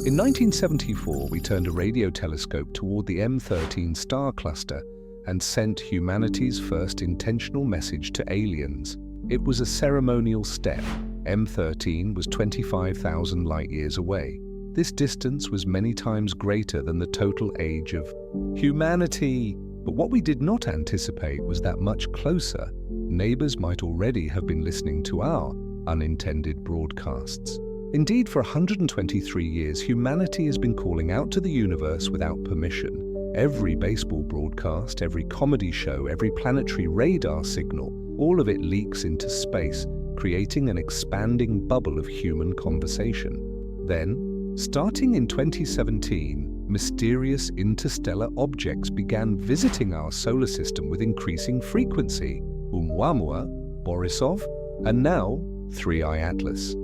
In 1974, we turned a radio telescope toward the M13 star cluster and sent humanity's first intentional message to aliens. It was a ceremonial step. M13 was 25,000 light-years away. This distance was many times greater than the total age of humanity. But what we did not anticipate was that much closer, neighbors might already have been listening to our unintended broadcasts. Indeed, for 123 years, humanity has been calling out to the universe without permission. Every baseball broadcast, every comedy show, every planetary radar signal, all of it leaks into space, creating an expanding bubble of human conversation. Then, starting in 2017, mysterious interstellar objects began visiting our solar system with increasing frequency. Oumuamua, Borisov, and now 3I Atlas.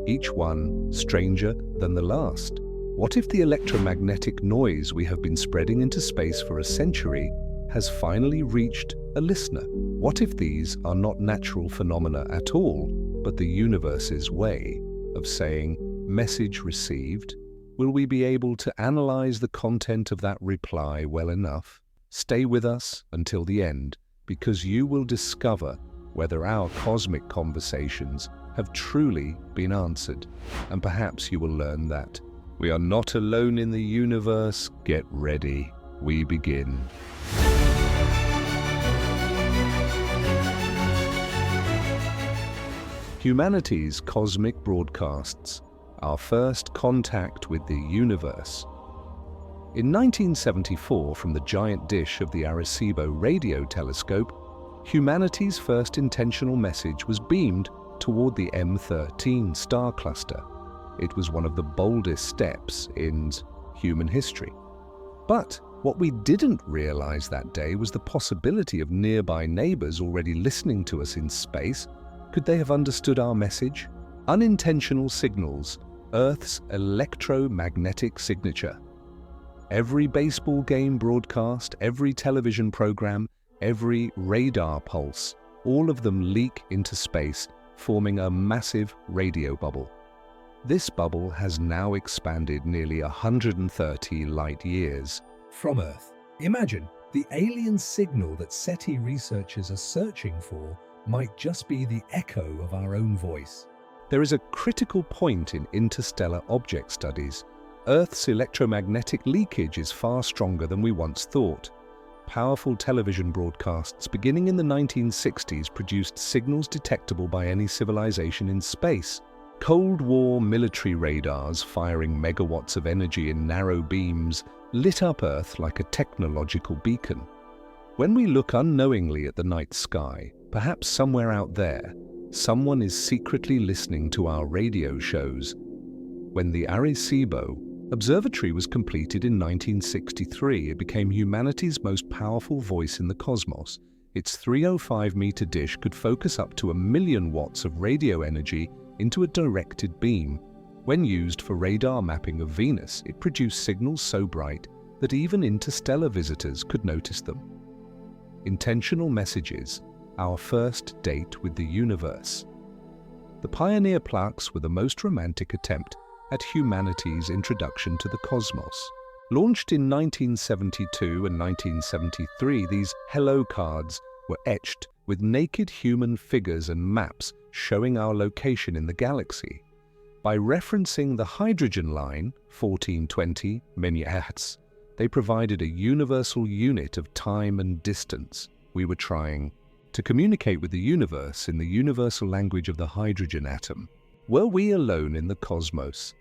Each one stranger than the last. What if the electromagnetic noise we have been spreading into space for a century has finally reached a listener? What if these are not natural phenomena at all, but the universe's way of saying, "Message received"? Will we be able to analyze the content of that reply well enough? Stay with us until the end, because you will discover whether our cosmic conversations have truly been answered, and perhaps you will learn that we are not alone in the universe. Get ready, we begin. Humanity's cosmic broadcasts, our first contact with the universe. In 1974, from the giant dish of the Arecibo radio telescope, humanity's first intentional message was beamed toward the M13 star cluster. It was one of the boldest steps in human history. But what we didn't realize that day was the possibility of nearby neighbors already listening to us in space. Could they have understood our message? Unintentional signals, Earth's electromagnetic signature. Every baseball game broadcast, every television program, every radar pulse, all of them leak into space, forming a massive radio bubble. This bubble has now expanded nearly 130 light-years from Earth. Imagine, the alien signal that SETI researchers are searching for might just be the echo of our own voice. There is a critical point in interstellar object studies. Earth's electromagnetic leakage is far stronger than we once thought. Powerful television broadcasts beginning in the 1960s produced signals detectable by any civilization in space. Cold War military radars firing megawatts of energy in narrow beams lit up Earth like a technological beacon. When we look unknowingly at the night sky, perhaps somewhere out there, someone is secretly listening to our radio shows. When the Arecibo Observatory was completed in 1963, it became humanity's most powerful voice in the cosmos. Its 305-meter dish could focus up to 1,000,000 watts of radio energy into a directed beam. When used for radar mapping of Venus, it produced signals so bright that even interstellar visitors could notice them. Intentional messages, our first date with the universe. The Pioneer plaques were the most romantic attempt at humanity's introduction to the cosmos. Launched in 1972 and 1973, these hello cards were etched with naked human figures and maps showing our location in the galaxy. By referencing the hydrogen line, 1420 MHz, they provided a universal unit of time and distance. We were trying to communicate with the universe in the universal language of the hydrogen atom. Were we alone in the cosmos?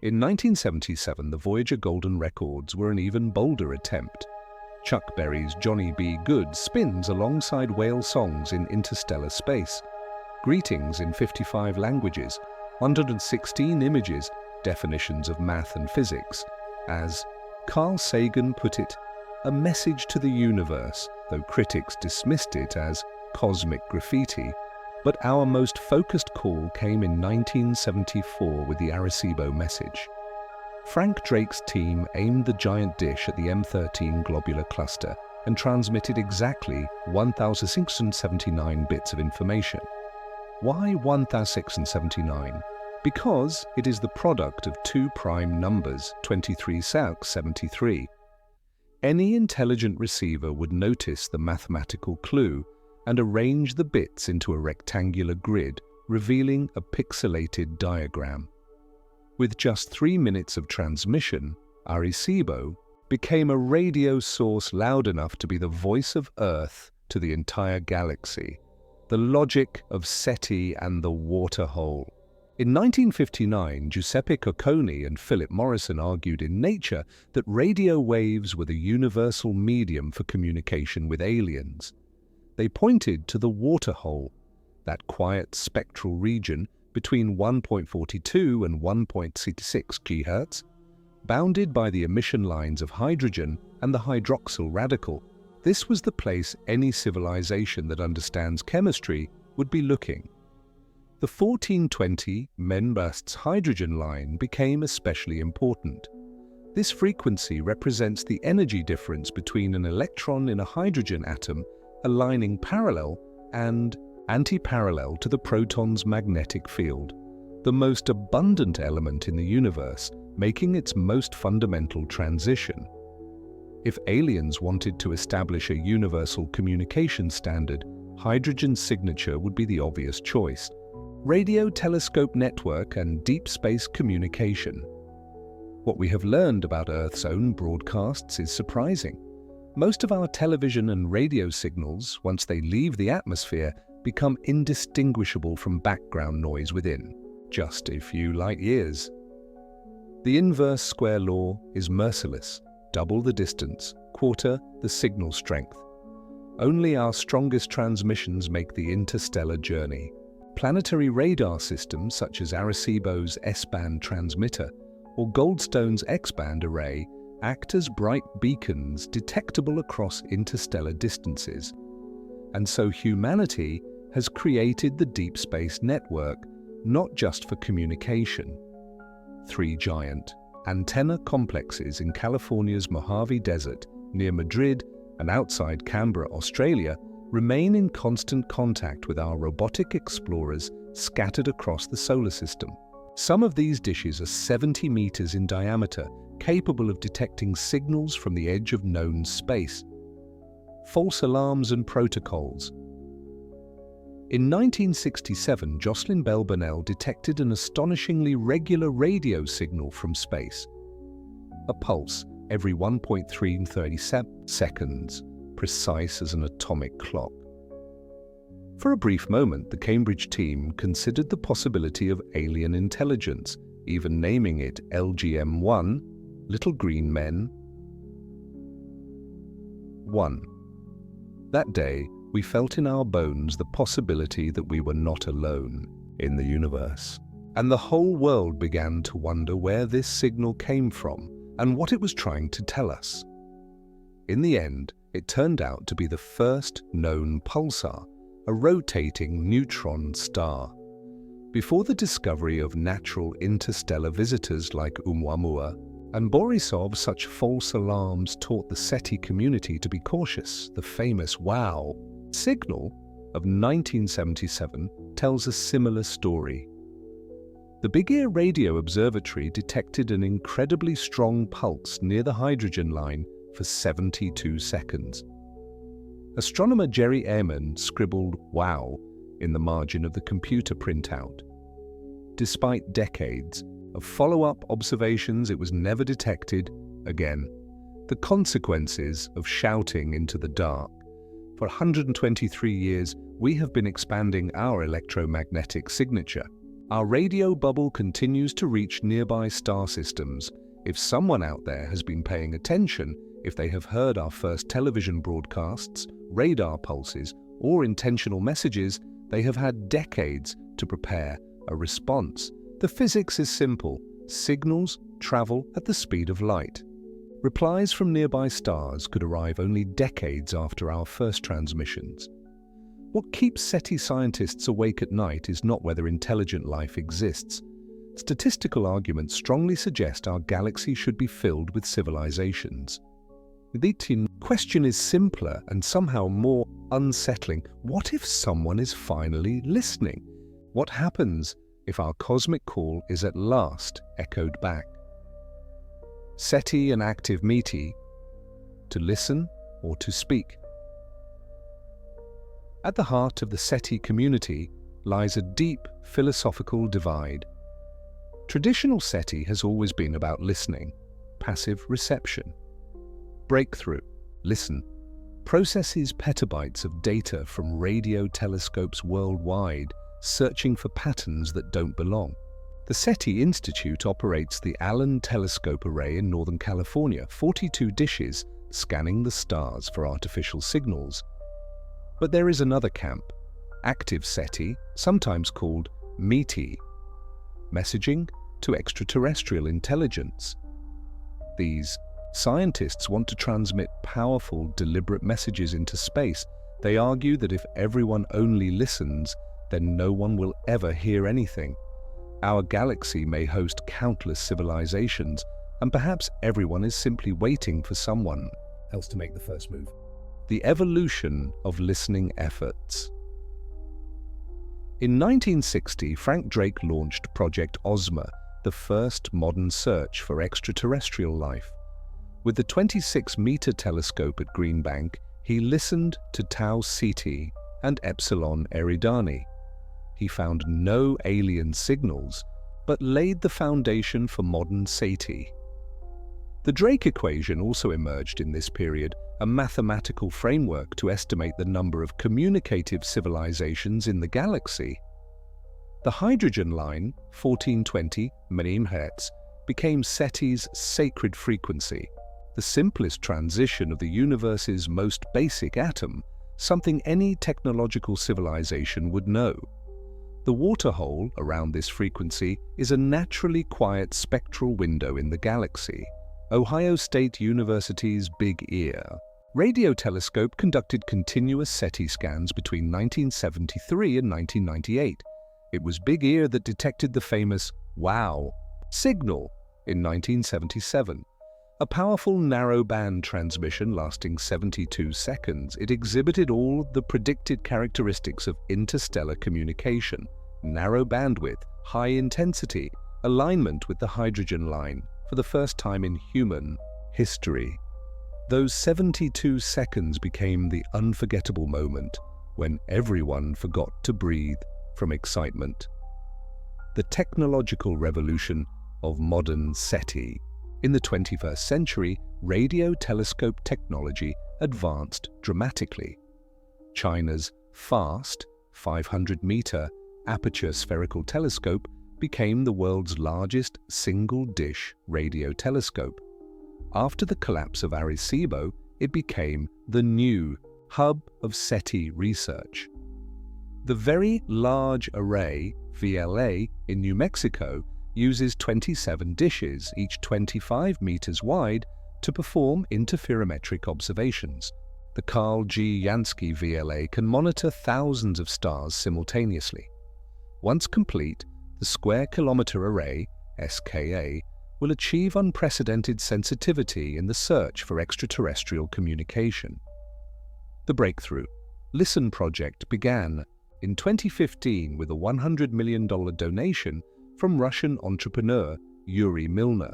In 1977, the Voyager Golden Records were an even bolder attempt. Chuck Berry's Johnny B. Good spins alongside whale songs in interstellar space. Greetings in 55 languages, 116 images, definitions of math and physics. As Carl Sagan put it, a message to the universe, though critics dismissed it as cosmic graffiti. But our most focused call came in 1974 with the Arecibo message. Frank Drake's team aimed the giant dish at the M13 globular cluster and transmitted exactly 1,679 bits of information. Why 1,679? Because it is the product of two prime numbers, 23 South 73. Any intelligent receiver would notice the mathematical clue and arrange the bits into a rectangular grid, revealing a pixelated diagram. With just 3 minutes of transmission, Arecibo became a radio source loud enough to be the voice of Earth to the entire galaxy, the logic of SETI and the water hole. In 1959, Giuseppe Cocconi and Philip Morrison argued in Nature that radio waves were the universal medium for communication with aliens. They pointed to the water hole, that quiet spectral region between 1.42 and 1.66 GHz, bounded by the emission lines of hydrogen and the hydroxyl radical. This was the place any civilization that understands chemistry would be looking. The 1420 Menbust's hydrogen line became especially important. This frequency represents the energy difference between an electron in a hydrogen atom aligning parallel and anti-parallel to the proton's magnetic field, the most abundant element in the universe, making its most fundamental transition. If aliens wanted to establish a universal communication standard, hydrogen signature would be the obvious choice. Radio telescope network and deep space communication. What we have learned about Earth's own broadcasts is surprising. Most of our television and radio signals, once they leave the atmosphere, become indistinguishable from background noise within just a few light years. The inverse square law is merciless. Double the distance, quarter the signal strength. Only our strongest transmissions make the interstellar journey. Planetary radar systems such as Arecibo's S-band transmitter or Goldstone's X-band array act as bright beacons detectable across interstellar distances. And so humanity has created the deep space network, not just for communication. 3 giant antenna complexes in California's Mojave Desert, near Madrid and outside Canberra, Australia, remain in constant contact with our robotic explorers scattered across the solar system. Some of these dishes are 70 meters in diameter, capable of detecting signals from the edge of known space. False alarms and protocols. In 1967, Jocelyn Bell Burnell detected an astonishingly regular radio signal from space. A pulse every 1.337 seconds, precise as an atomic clock. For a brief moment, the Cambridge team considered the possibility of alien intelligence, even naming it LGM-1, Little Green Men 1. That day, we felt in our bones the possibility that we were not alone in the universe. And the whole world began to wonder where this signal came from and what it was trying to tell us. In the end, it turned out to be the first known pulsar, a rotating neutron star. Before the discovery of natural interstellar visitors like Oumuamua and Borisov, such false alarms taught the SETI community to be cautious. The famous WOW signal of 1977 tells a similar story. The Big Ear Radio Observatory detected an incredibly strong pulse near the hydrogen line for 72 seconds. Astronomer Jerry Ehrman scribbled "wow" in the margin of the computer printout. Despite decades of follow-up observations, it was never detected again. The consequences of shouting into the dark. For 123 years, we have been expanding our electromagnetic signature. Our radio bubble continues to reach nearby star systems. If someone out there has been paying attention, if they have heard our first television broadcasts, radar pulses, or intentional messages, they have had decades to prepare a response. The physics is simple. Signals travel at the speed of light. Replies from nearby stars could arrive only decades after our first transmissions. What keeps SETI scientists awake at night is not whether intelligent life exists. Statistical arguments strongly suggest our galaxy should be filled with civilizations. The question is simpler and somehow more unsettling. What if someone is finally listening? What happens if our cosmic call is at last echoed back. SETI and active METI, to listen or to speak. At the heart of the SETI community lies a deep philosophical divide. Traditional SETI has always been about listening, passive reception. Breakthrough, listen, processes petabytes of data from radio telescopes worldwide, searching for patterns that don't belong. The SETI Institute operates the Allen Telescope Array in Northern California, 42 dishes scanning the stars for artificial signals. But there is another camp, active SETI, sometimes called METI, messaging to extraterrestrial intelligence. These scientists want to transmit powerful, deliberate messages into space. They argue that if everyone only listens, then no one will ever hear anything. Our galaxy may host countless civilizations, and perhaps everyone is simply waiting for someone else to make the first move. The evolution of listening efforts. In 1960, Frank Drake launched Project Ozma, the first modern search for extraterrestrial life. With the 26-meter telescope at Green Bank, he listened to Tau Ceti and Epsilon Eridani. He found no alien signals, but laid the foundation for modern SETI. The Drake equation also emerged in this period, a mathematical framework to estimate the number of communicative civilizations in the galaxy. The hydrogen line, 1420 MHz, became SETI's sacred frequency, the simplest transition of the universe's most basic atom, something any technological civilization would know. The waterhole around this frequency is a naturally quiet spectral window in the galaxy, Ohio State University's Big Ear. Radio telescope conducted continuous SETI scans between 1973 and 1998. It was Big Ear that detected the famous "wow" signal in 1977. A powerful narrow-band transmission lasting 72 seconds, it exhibited all the predicted characteristics of interstellar communication: narrow bandwidth, high intensity, alignment with the hydrogen line, for the first time in human history. Those 72 seconds became the unforgettable moment when everyone forgot to breathe from excitement. The technological revolution of modern SETI. In the 21st century, radio telescope technology advanced dramatically. China's fast 500-meter aperture spherical telescope became the world's largest single-dish radio telescope. After the collapse of Arecibo, it became the new hub of SETI research. The Very Large Array, VLA, in New Mexico uses 27 dishes, each 25 meters wide, to perform interferometric observations. The Carl G. Yansky VLA can monitor thousands of stars simultaneously. Once complete, the Square Kilometer Array, SKA, will achieve unprecedented sensitivity in the search for extraterrestrial communication. The Breakthrough Listen project began in 2015 with a $100 million donation from Russian entrepreneur Yuri Milner.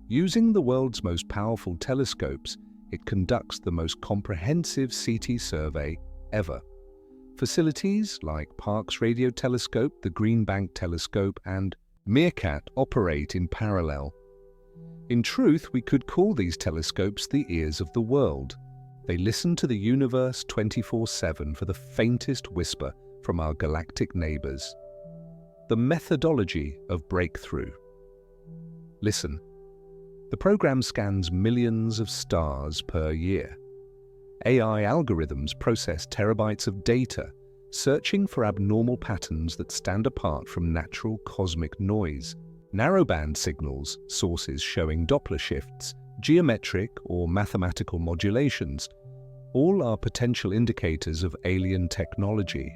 Using the world's most powerful telescopes, it conducts the most comprehensive SETI survey ever. Facilities like Parkes Radio Telescope, the Green Bank Telescope, and Meerkat operate in parallel. In truth, we could call these telescopes the ears of the world. They listen to the universe 24/7 for the faintest whisper from our galactic neighbors. The methodology of Breakthrough. Listen. The program scans millions of stars per year. AI algorithms process terabytes of data, searching for abnormal patterns that stand apart from natural cosmic noise. Narrowband signals, sources showing Doppler shifts, geometric or mathematical modulations, all are potential indicators of alien technology.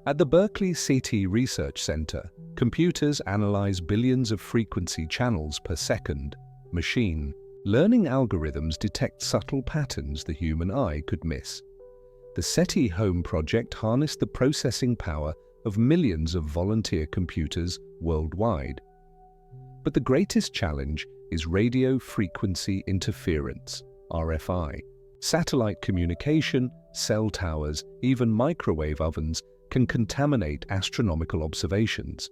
At the Berkeley SETI Research Center, computers analyze billions of frequency channels per second. Machine learning algorithms detect subtle patterns the human eye could miss. The SETI Home project harnessed the processing power of millions of volunteer computers worldwide. But the greatest challenge is radio frequency interference, RFI. Satellite communication, cell towers, even microwave ovens can contaminate astronomical observations.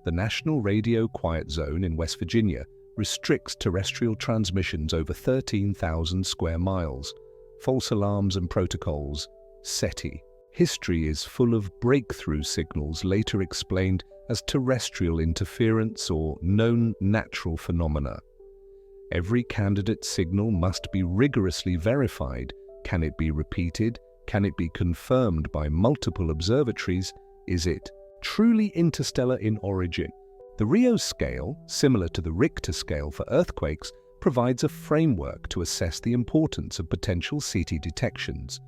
The National Radio Quiet Zone in West Virginia restricts terrestrial transmissions over 13,000 square miles. False alarms and protocols, SETI. History is full of breakthrough signals later explained as terrestrial interference or known natural phenomena. Every candidate signal must be rigorously verified. Can it be repeated? Can it be confirmed by multiple observatories? Is it truly interstellar in origin? The Rios scale, similar to the Richter scale for earthquakes, provides a framework to assess the importance of potential CT detections.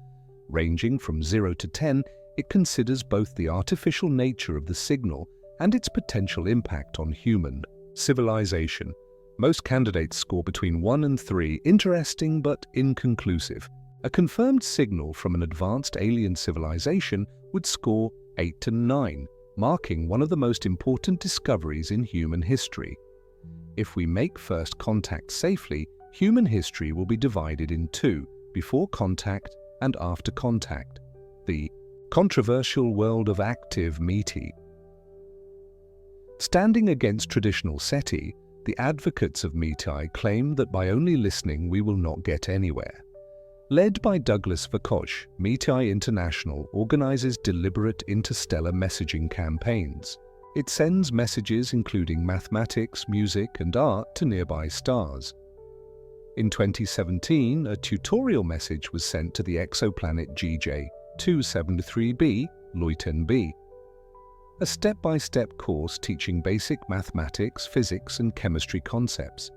Ranging from 0 to 10, it considers both the artificial nature of the signal and its potential impact on human civilization. Most candidates score between 1 and 3, interesting but inconclusive. A confirmed signal from an advanced alien civilization would score 8 to 9, marking one of the most important discoveries in human history. If we make first contact safely, human history will be divided in two, before contact and after contact. The controversial world of active METI. Standing against traditional SETI, the advocates of METI claim that by only listening we will not get anywhere. Led by Douglas Vakosh, METI International organizes deliberate interstellar messaging campaigns. It sends messages including mathematics, music, and art to nearby stars. In 2017, a tutorial message was sent to the exoplanet GJ 273b, Luyten b, a step-by-step course teaching basic mathematics, physics, and chemistry concepts.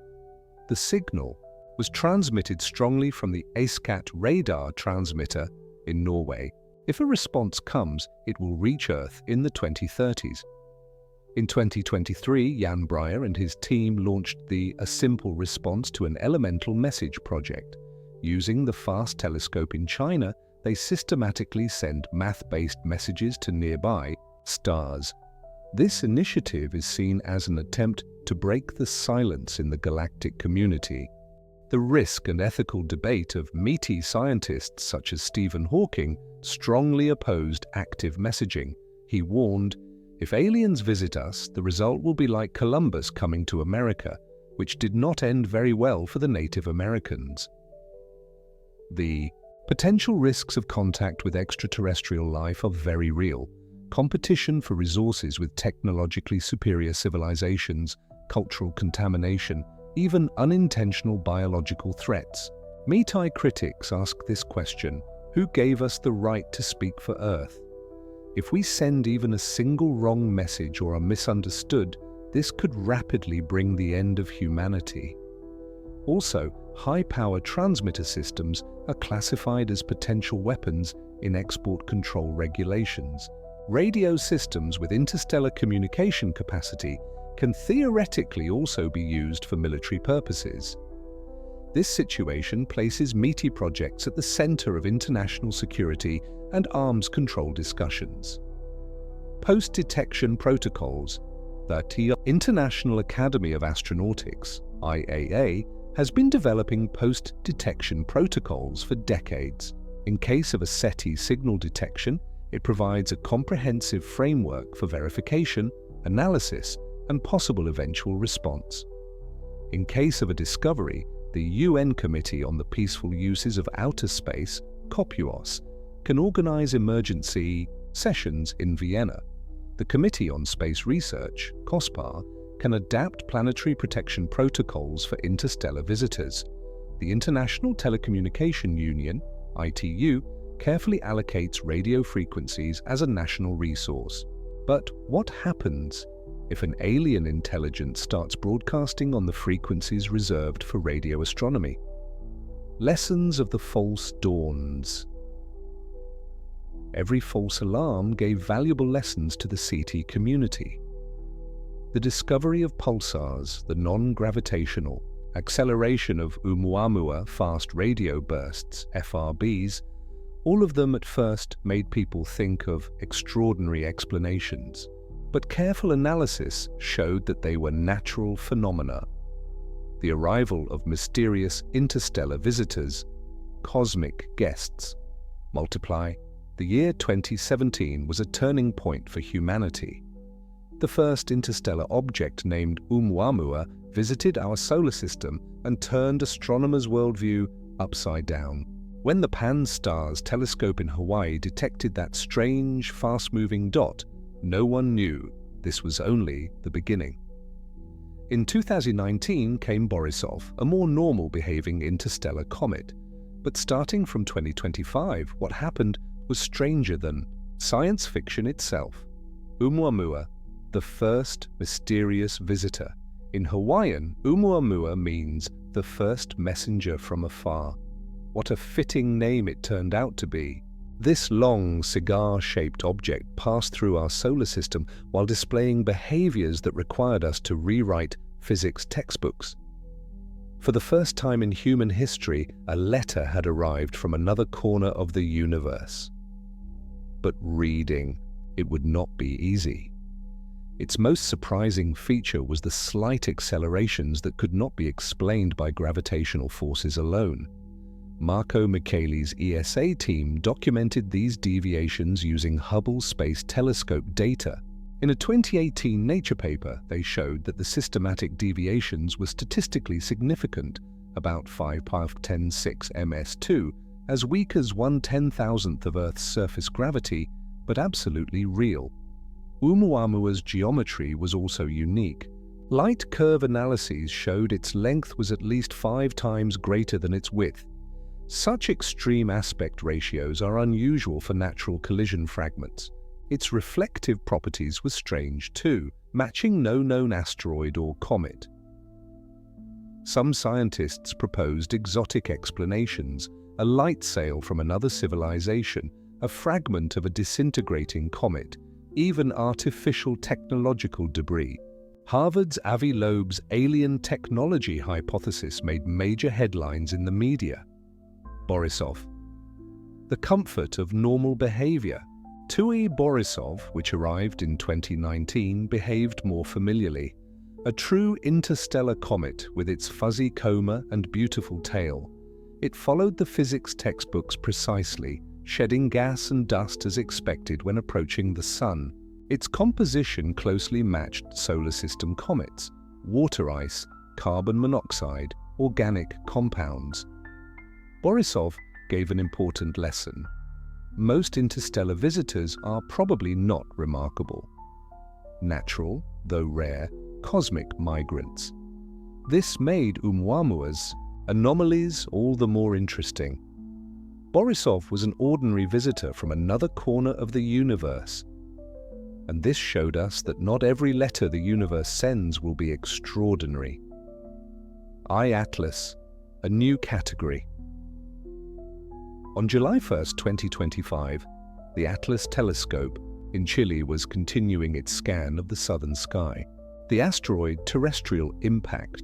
The signal was transmitted strongly from the ASCAT radar transmitter in Norway. If a response comes, it will reach Earth in the 2030s. In 2023, Jan Breyer and his team launched the A Simple Response to an Elemental Message project. Using the FAST telescope in China, they systematically send math-based messages to nearby stars. This initiative is seen as an attempt to break the silence in the galactic community. The risk and ethical debate of METI scientists such as Stephen Hawking strongly opposed active messaging. He warned, "If aliens visit us, the result will be like Columbus coming to America, which did not end very well for the Native Americans." The potential risks of contact with extraterrestrial life are very real. Competition for resources with technologically superior civilizations, cultural contamination, even unintentional biological threats. METI critics ask this question: who gave us the right to speak for Earth? If we send even a single wrong message or are misunderstood, this could rapidly bring the end of humanity. Also, high-power transmitter systems are classified as potential weapons in export control regulations. Radio systems with interstellar communication capacity can theoretically also be used for military purposes. This situation places METI projects at the center of international security and arms control discussions. Post-detection protocols. The International Academy of Astronautics, IAA, has been developing post-detection protocols for decades. In case of a SETI signal detection, it provides a comprehensive framework for verification, analysis, and possible eventual response. In case of a discovery, the UN Committee on the Peaceful Uses of Outer Space, COPUOS, can organize emergency sessions in Vienna. The Committee on Space Research, COSPAR, can adapt planetary protection protocols for interstellar visitors. The International Telecommunication Union, ITU, carefully allocates radio frequencies as a national resource. But what happens if an alien intelligence starts broadcasting on the frequencies reserved for radio astronomy? Lessons of the false dawns. Every false alarm gave valuable lessons to the CT community. The discovery of pulsars, the non-gravitational acceleration of Oumuamua fast radio bursts, FRBs, All of them at first made people think of extraordinary explanations, but careful analysis showed that they were natural phenomena. The arrival of mysterious interstellar visitors, cosmic guests. Multiply. The year 2017 was a turning point for humanity. The first interstellar object, named Oumuamua, visited our solar system and turned astronomers' worldview upside down. When the Pan-STARRS telescope in Hawaii detected that strange, fast-moving dot, no one knew this was only the beginning. In 2019 came Borisov, a more normal-behaving interstellar comet. But starting from 2025, what happened was stranger than science fiction itself. Oumuamua, the first mysterious visitor. In Hawaiian, Oumuamua means the first messenger from afar. What a fitting name it turned out to be. This long, cigar-shaped object passed through our solar system while displaying behaviors that required us to rewrite physics textbooks. For the first time in human history, a letter had arrived from another corner of the universe. But reading, it would not be easy. Its most surprising feature was the slight accelerations that could not be explained by gravitational forces alone. Marco Micheli's ESA team documented these deviations using Hubble Space Telescope data. In a 2018 Nature paper, they showed that the systematic deviations were statistically significant, about 5 × 10⁶ ms2, as weak as 1/10,000th of Earth's surface gravity, but absolutely real. Oumuamua's geometry was also unique. Light curve analyses showed its length was at least 5 times greater than its width. Such extreme aspect ratios are unusual for natural collision fragments. Its reflective properties were strange too, matching no known asteroid or comet. Some scientists proposed exotic explanations: a light sail from another civilization, a fragment of a disintegrating comet, even artificial technological debris. Harvard's Avi Loeb's alien technology hypothesis made major headlines in the media. Borisov. The comfort of normal behavior. TUI Borisov, which arrived in 2019, behaved more familiarly. A true interstellar comet with its fuzzy coma and beautiful tail. It followed the physics textbooks precisely, shedding gas and dust as expected when approaching the Sun. Its composition closely matched solar system comets: water ice, carbon monoxide, organic compounds. Borisov gave an important lesson. Most interstellar visitors are probably not remarkable. Natural, though rare, cosmic migrants. This made Oumuamua's anomalies all the more interesting. Borisov was an ordinary visitor from another corner of the universe. And this showed us that not every letter the universe sends will be extraordinary. I-Atlas, a new category. On July 1, 2025, the Atlas telescope in Chile was continuing its scan of the southern sky. The asteroid terrestrial impact.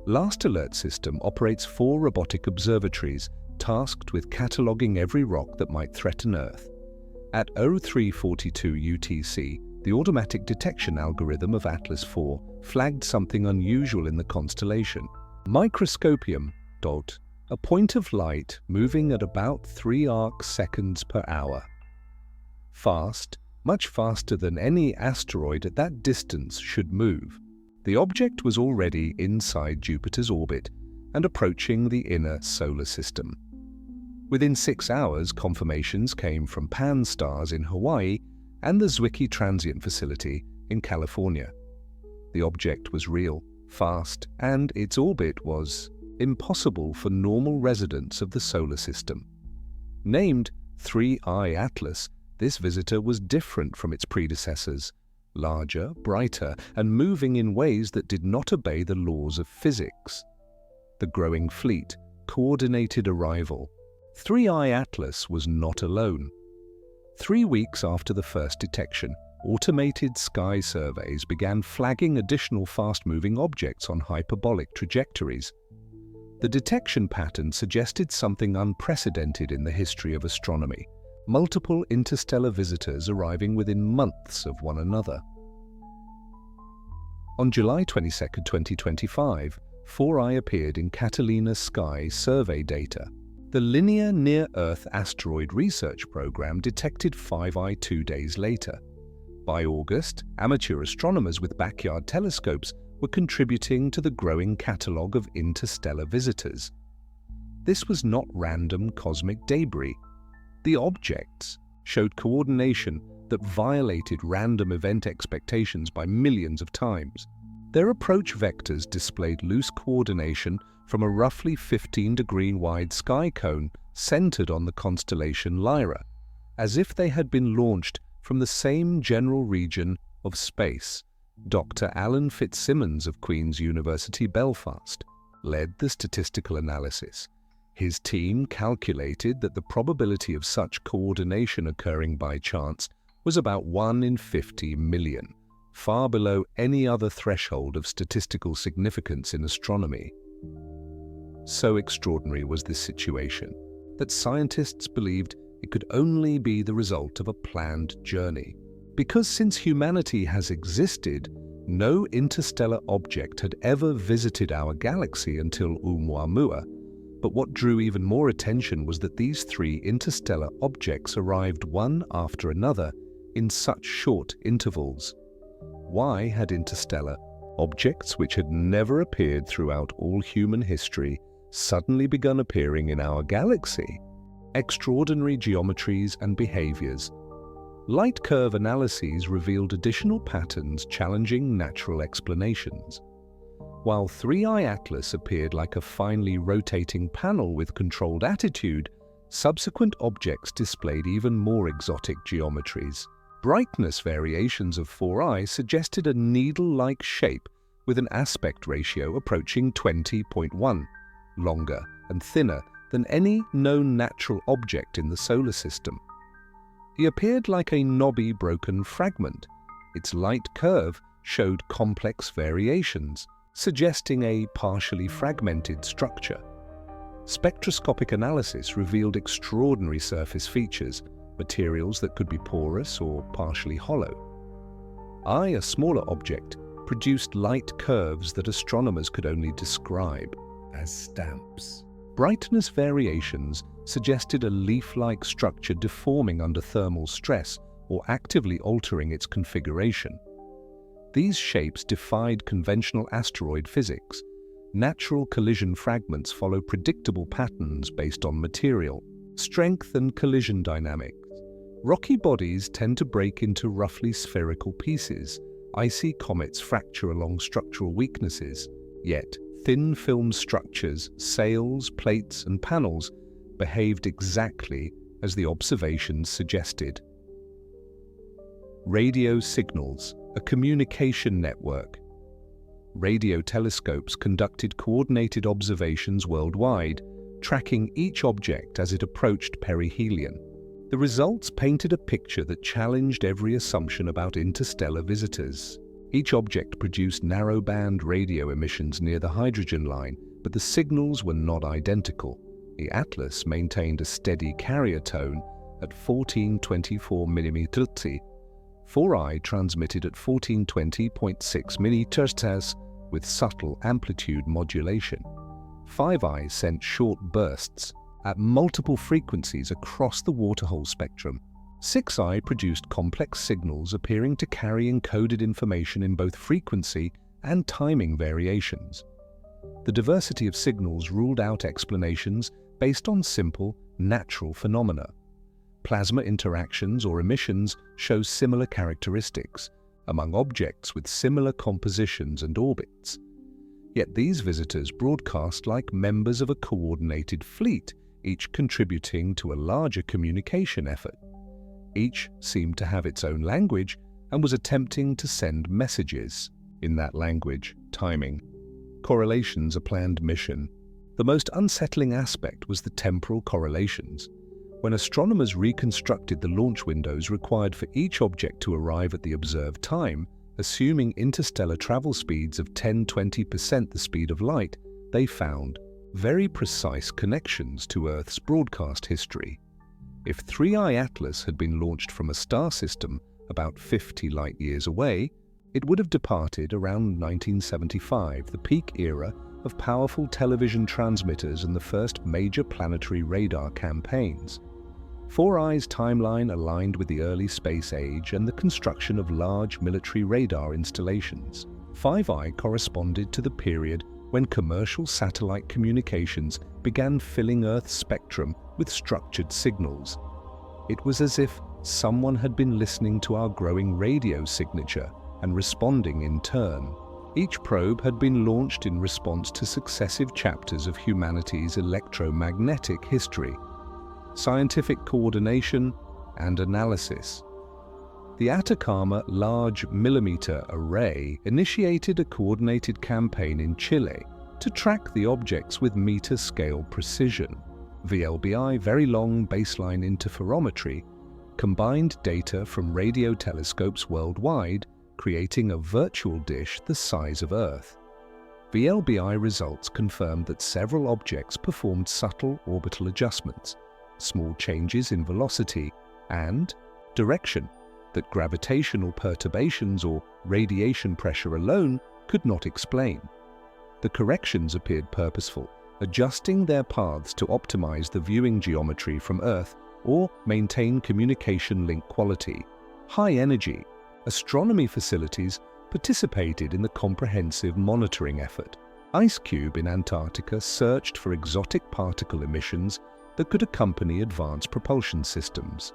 Last Alert System operates 4 robotic observatories tasked with cataloguing every rock that might threaten Earth. At 0342 UTC, the automatic detection algorithm of Atlas IV flagged something unusual in the constellation. Microscopium, a point of light moving at about 3 arc-seconds per hour. Fast, much faster than any asteroid at that distance should move. The object was already inside Jupiter's orbit and approaching the inner solar system. Within 6 hours, confirmations came from Pan-STARRS in Hawaii and the Zwicky Transient Facility in California. The object was real, fast, and its orbit was impossible for normal residents of the solar system. Named 3I Atlas, this visitor was different from its predecessors, larger, brighter, and moving in ways that did not obey the laws of physics. The growing fleet, coordinated arrival. 3I Atlas was not alone. 3 weeks after the first detection, automated sky surveys began flagging additional fast-moving objects on hyperbolic trajectories. The detection pattern suggested something unprecedented in the history of astronomy, multiple interstellar visitors arriving within months of one another. On July 22, 2025, 4i appeared in Catalina's sky survey data. The Linear Near-Earth Asteroid Research Program detected 5i 2 days later. By August, amateur astronomers with backyard telescopes were contributing to the growing catalogue of interstellar visitors. This was not random cosmic debris. The objects showed coordination that violated random event expectations by millions of times. Their approach vectors displayed loose coordination from a roughly 15-degree wide sky cone centered on the constellation Lyra, as if they had been launched from the same general region of space. Dr. Alan Fitzsimmons of Queen's University Belfast led the statistical analysis. His team calculated that the probability of such coordination occurring by chance was about 1 in 50 million, far below any other threshold of statistical significance in astronomy. So extraordinary was this situation that scientists believed it could only be the result of a planned journey. Because since humanity has existed, no interstellar object had ever visited our galaxy until Oumuamua. But what drew even more attention was that these 3 interstellar objects arrived one after another in such short intervals. Why had interstellar objects which had never appeared throughout all human history suddenly begun appearing in our galaxy? Extraordinary geometries and behaviors. Light curve analyses revealed additional patterns challenging natural explanations. While 3i Atlas appeared like a finely rotating panel with controlled attitude, subsequent objects displayed even more exotic geometries. Brightness variations of 4i suggested a needle-like shape with an aspect ratio approaching 20.1, longer and thinner than any known natural object in the solar system. He appeared like a knobby broken fragment. Its light curve showed complex variations, suggesting a partially fragmented structure. Spectroscopic analysis revealed extraordinary surface features, materials that could be porous or partially hollow. A smaller object, produced light curves that astronomers could only describe as stamps. Brightness variations suggested a leaf-like structure deforming under thermal stress or actively altering its configuration. These shapes defied conventional asteroid physics. Natural collision fragments follow predictable patterns based on material, strength and collision dynamics. Rocky bodies tend to break into roughly spherical pieces. Icy comets fracture along structural weaknesses, yet thin film structures, sails, plates and panels behaved exactly as the observations suggested. Radio signals, a communication network. Radio telescopes conducted coordinated observations worldwide, tracking each object as it approached perihelion. The results painted a picture that challenged every assumption about interstellar visitors. Each object produced narrow-band radio emissions near the hydrogen line, but the signals were not identical. The Atlas maintained a steady carrier tone at 1424 mm. 4i transmitted at 1420.6 mm with subtle amplitude modulation. 5i sent short bursts at multiple frequencies across the waterhole spectrum. 6i produced complex signals appearing to carry encoded information in both frequency and timing variations. The diversity of signals ruled out explanations based on simple, natural phenomena. Plasma interactions or emissions show similar characteristics among objects with similar compositions and orbits. Yet these visitors broadcast like members of a coordinated fleet, each contributing to a larger communication effort. Each seemed to have its own language and was attempting to send messages in that language. Timing. Correlations a planned mission. The most unsettling aspect was the temporal correlations. When astronomers reconstructed the launch windows required for each object to arrive at the observed time, assuming interstellar travel speeds of 10–20% the speed of light, they found very precise connections to Earth's broadcast history. If 3i Atlas had been launched from a star system about 50 light-years away, it would have departed around 1975, the peak era of powerful television transmitters and the first major planetary radar campaigns. 4i's timeline aligned with the early space age and the construction of large military radar installations. 5i corresponded to the period when commercial satellite communications began filling Earth's spectrum with structured signals. It was as if someone had been listening to our growing radio signature and responding in turn. Each probe had been launched in response to successive chapters of humanity's electromagnetic history, scientific coordination and analysis. The Atacama Large Millimeter Array initiated a coordinated campaign in Chile to track the objects with meter-scale precision. VLBI, Very Long Baseline Interferometry, combined data from radio telescopes worldwide, creating a virtual dish the size of Earth. VLBI results confirmed that several objects performed subtle orbital adjustments, small changes in velocity and direction that gravitational perturbations or radiation pressure alone could not explain. The corrections appeared purposeful, adjusting their paths to optimize the viewing geometry from Earth or maintain communication link quality. High-energy astronomy facilities participated in the comprehensive monitoring effort. IceCube in Antarctica searched for exotic particle emissions that could accompany advanced propulsion systems.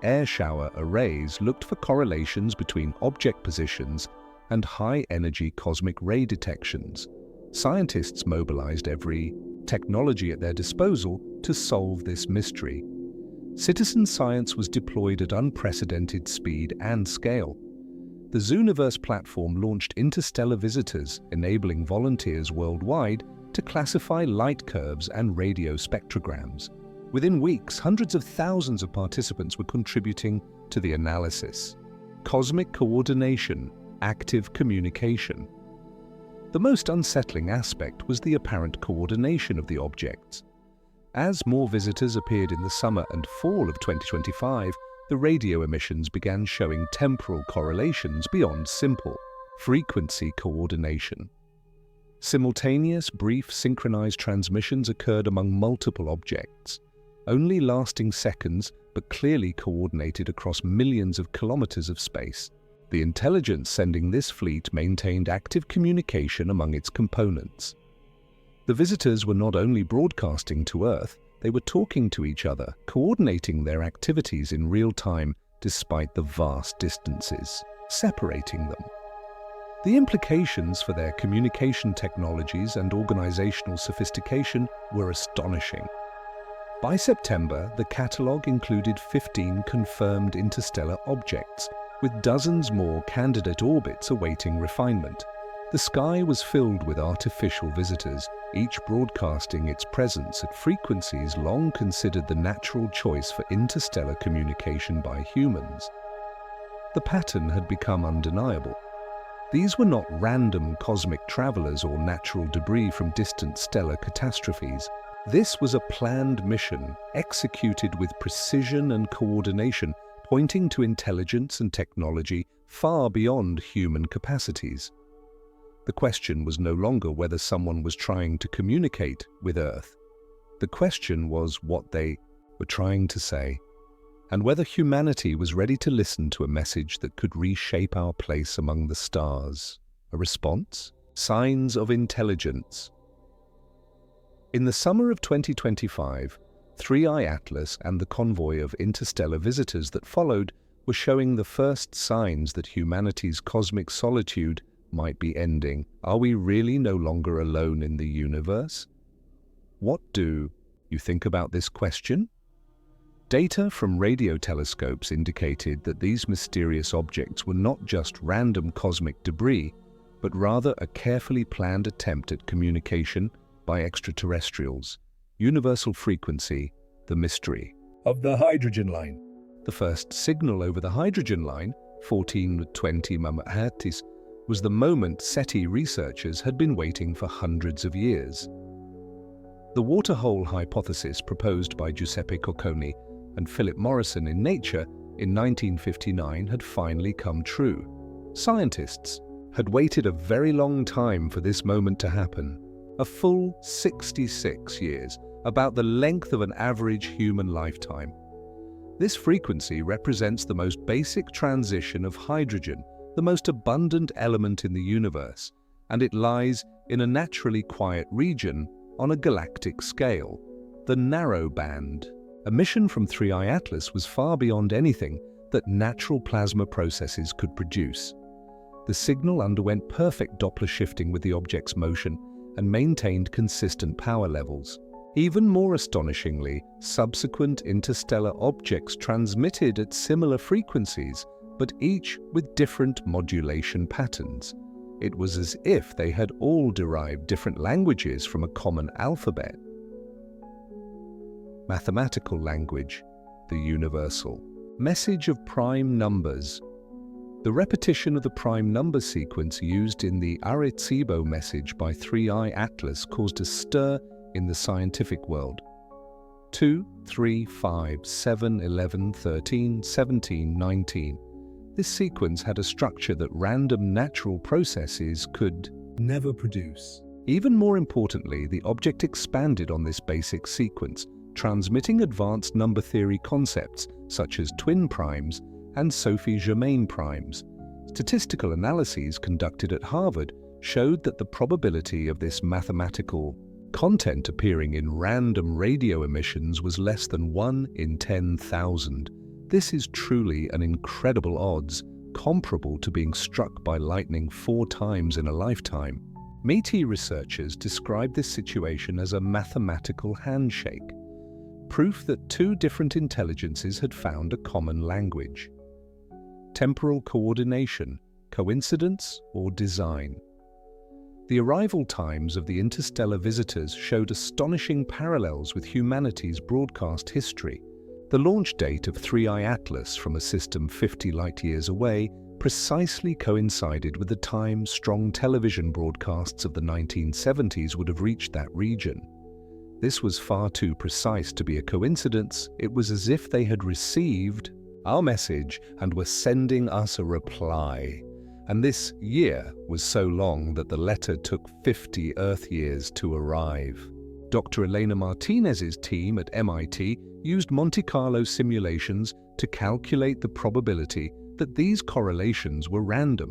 Air shower arrays looked for correlations between object positions and high-energy cosmic ray detections. Scientists mobilized every technology at their disposal to solve this mystery. Citizen science was deployed at unprecedented speed and scale. The Zooniverse platform launched interstellar visitors, enabling volunteers worldwide to classify light curves and radio spectrograms. Within weeks, hundreds of thousands of participants were contributing to the analysis. Cosmic coordination, active communication. The most unsettling aspect was the apparent coordination of the objects. As more visitors appeared in the summer and fall of 2025, the radio emissions began showing temporal correlations beyond simple frequency coordination. Simultaneous, brief, synchronized transmissions occurred among multiple objects, only lasting seconds but clearly coordinated across millions of kilometers of space. The intelligence sending this fleet maintained active communication among its components. The visitors were not only broadcasting to Earth, they were talking to each other, coordinating their activities in real time despite the vast distances separating them. The implications for their communication technologies and organizational sophistication were astonishing. By September, the catalogue included 15 confirmed interstellar objects, with dozens more candidate orbits awaiting refinement. The sky was filled with artificial visitors, each broadcasting its presence at frequencies long considered the natural choice for interstellar communication by humans. The pattern had become undeniable. These were not random cosmic travelers or natural debris from distant stellar catastrophes. This was a planned mission, executed with precision and coordination, pointing to intelligence and technology far beyond human capacities. The question was no longer whether someone was trying to communicate with Earth. The question was what they were trying to say, and whether humanity was ready to listen to a message that could reshape our place among the stars. A response? Signs of intelligence. In the summer of 2025, 3i Atlas and the convoy of interstellar visitors that followed were showing the first signs that humanity's cosmic solitude might be ending. Are we really no longer alone in the universe? What do you think about this question? Data from radio telescopes indicated that these mysterious objects were not just random cosmic debris, but rather a carefully planned attempt at communication by extraterrestrials. Universal frequency, the mystery of the hydrogen line. The first signal over the hydrogen line, 1420 MHz, was the moment SETI researchers had been waiting for hundreds of years. The waterhole hypothesis proposed by Giuseppe Cocconi and Philip Morrison in Nature in 1959 had finally come true. Scientists had waited a very long time for this moment to happen, a full 66 years, about the length of an average human lifetime. This frequency represents the most basic transition of hydrogen, the most abundant element in the universe, and it lies in a naturally quiet region on a galactic scale, the narrow band. Emission from 3I Atlas was far beyond anything that natural plasma processes could produce. The signal underwent perfect Doppler shifting with the object's motion and maintained consistent power levels. Even more astonishingly, subsequent interstellar objects transmitted at similar frequencies, but each with different modulation patterns. It was as if they had all derived different languages from a common alphabet. Mathematical language, the universal. Message of prime numbers. The repetition of the prime number sequence used in the Arecibo message by 3I Atlas caused a stir in the scientific world. 2, 3, 5, 7, 11, 13, 17, 19. This sequence had a structure that random natural processes could never produce. Even more importantly, the object expanded on this basic sequence, transmitting advanced number theory concepts such as twin primes and Sophie-Germain primes. Statistical analyses conducted at Harvard showed that the probability of this mathematical content appearing in random radio emissions was less than 1 in 10,000. This is truly an incredible odds, comparable to being struck by lightning 4 times in a lifetime. MIT researchers describe this situation as a mathematical handshake, proof that 2 different intelligences had found a common language. Temporal coordination, coincidence or design? The arrival times of the interstellar visitors showed astonishing parallels with humanity's broadcast history. The launch date of 3I Atlas from a system 50 light-years away precisely coincided with the time strong television broadcasts of the 1970s would have reached that region. This was far too precise to be a coincidence. It was as if they had received our message and were sending us a reply. And this year was so long that the letter took 50 Earth years to arrive. Dr. Elena Martinez's team at MIT used Monte Carlo simulations to calculate the probability that these correlations were random.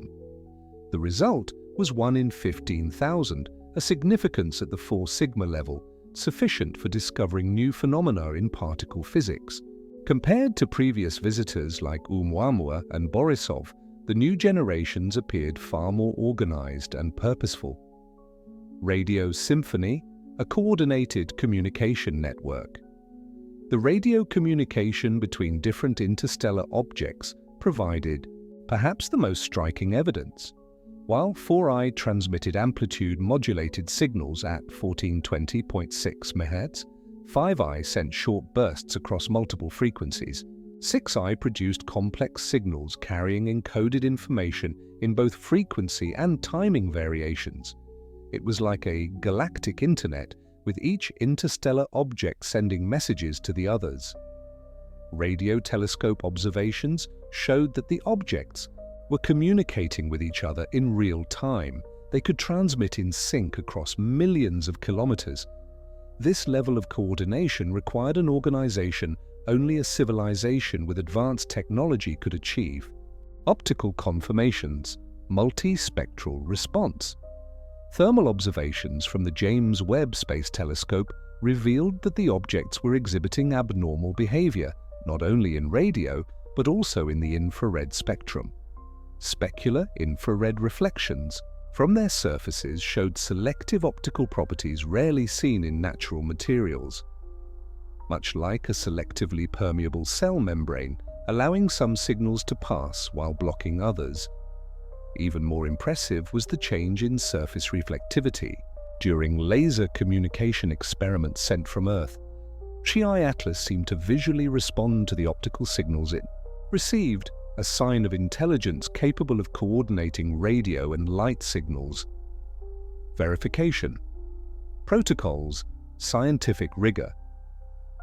The result was 1 in 15,000, a significance at the 4 sigma level, sufficient for discovering new phenomena in particle physics. Compared to previous visitors like Oumuamua and Borisov, the new generations appeared far more organized and purposeful. Radio symphony, a coordinated communication network. The radio communication between different interstellar objects provided perhaps the most striking evidence. While 4I transmitted amplitude-modulated signals at 1420.6 MHz, 5I sent short bursts across multiple frequencies. 6I produced complex signals carrying encoded information in both frequency and timing variations. It was like a galactic internet, with each interstellar object sending messages to the others. Radio telescope observations showed that the objects were communicating with each other in real time. They could transmit in sync across millions of kilometers. This level of coordination required an organization only a civilization with advanced technology could achieve. Optical conformations, multispectral response. Thermal observations from the James Webb Space Telescope revealed that the objects were exhibiting abnormal behavior, not only in radio, but also in the infrared spectrum. Specular infrared reflections from their surfaces showed selective optical properties rarely seen in natural materials, much like a selectively permeable cell membrane, allowing some signals to pass while blocking others. Even more impressive was the change in surface reflectivity during laser communication experiments sent from Earth. 3I Atlas seemed to visually respond to the optical signals it received, a sign of intelligence capable of coordinating radio and light signals. Verification. Protocols, scientific rigor.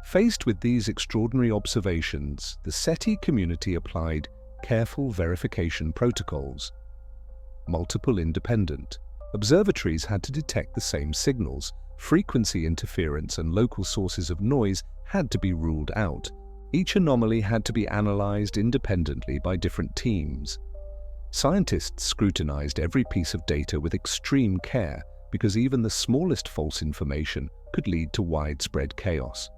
Faced with these extraordinary observations, the SETI community applied careful verification protocols. Multiple independent observatories had to detect the same signals. Frequency interference and local sources of noise had to be ruled out. Each anomaly had to be analyzed independently by different teams. Scientists scrutinized every piece of data with extreme care because even the smallest false information could lead to widespread chaos.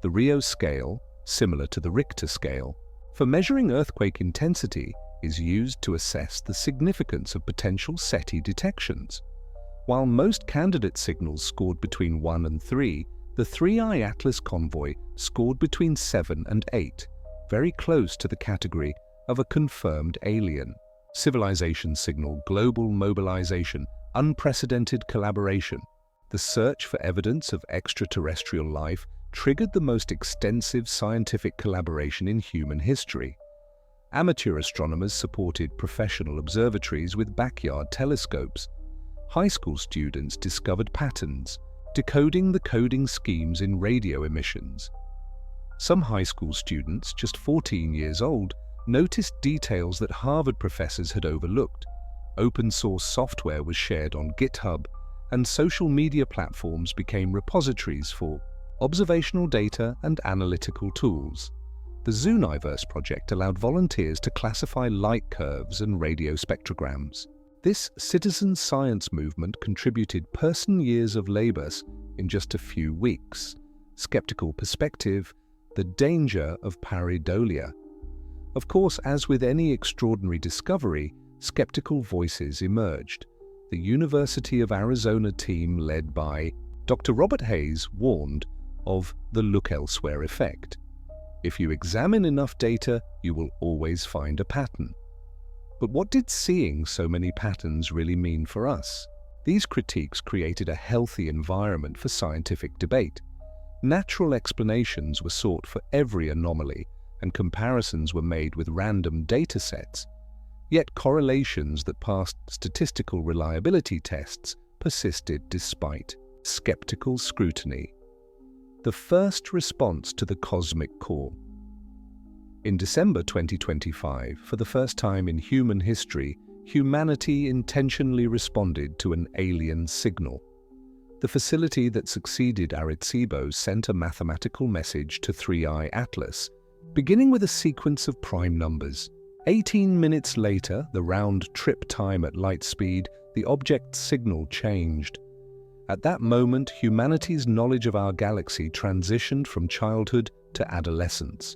The Rio scale, similar to the Richter scale, for measuring earthquake intensity, is used to assess the significance of potential SETI detections. While most candidate signals scored between 1 and 3, the 3I Atlas convoy scored between 7 and 8, very close to the category of a confirmed alien. Civilization signal, global mobilization, unprecedented collaboration. The search for evidence of extraterrestrial life triggered the most extensive scientific collaboration in human history. Amateur astronomers supported professional observatories with backyard telescopes. High school students discovered patterns, decoding the coding schemes in radio emissions. Some high school students, just 14 years old, noticed details that Harvard professors had overlooked. Open-source software was shared on GitHub, and social media platforms became repositories for observational data and analytical tools. The Zooniverse project allowed volunteers to classify light curves and radio spectrograms. This citizen science movement contributed person-years of labor in just a few weeks. Skeptical perspective, the danger of pareidolia. Of course, as with any extraordinary discovery, skeptical voices emerged. The University of Arizona team led by Dr. Robert Hayes warned of the look elsewhere effect. If you examine enough data, you will always find a pattern. But what did seeing so many patterns really mean for us? These critiques created a healthy environment for scientific debate. Natural explanations were sought for every anomaly, and comparisons were made with random data sets. Yet correlations that passed statistical reliability tests persisted despite skeptical scrutiny. The first response to the cosmic call. In December 2025, for the first time in human history, humanity intentionally responded to an alien signal. The facility that succeeded Arecibo sent a mathematical message to 3I Atlas, beginning with a sequence of prime numbers. 18 minutes later, the round trip time at light speed, the object's signal changed. At that moment, humanity's knowledge of our galaxy transitioned from childhood to adolescence.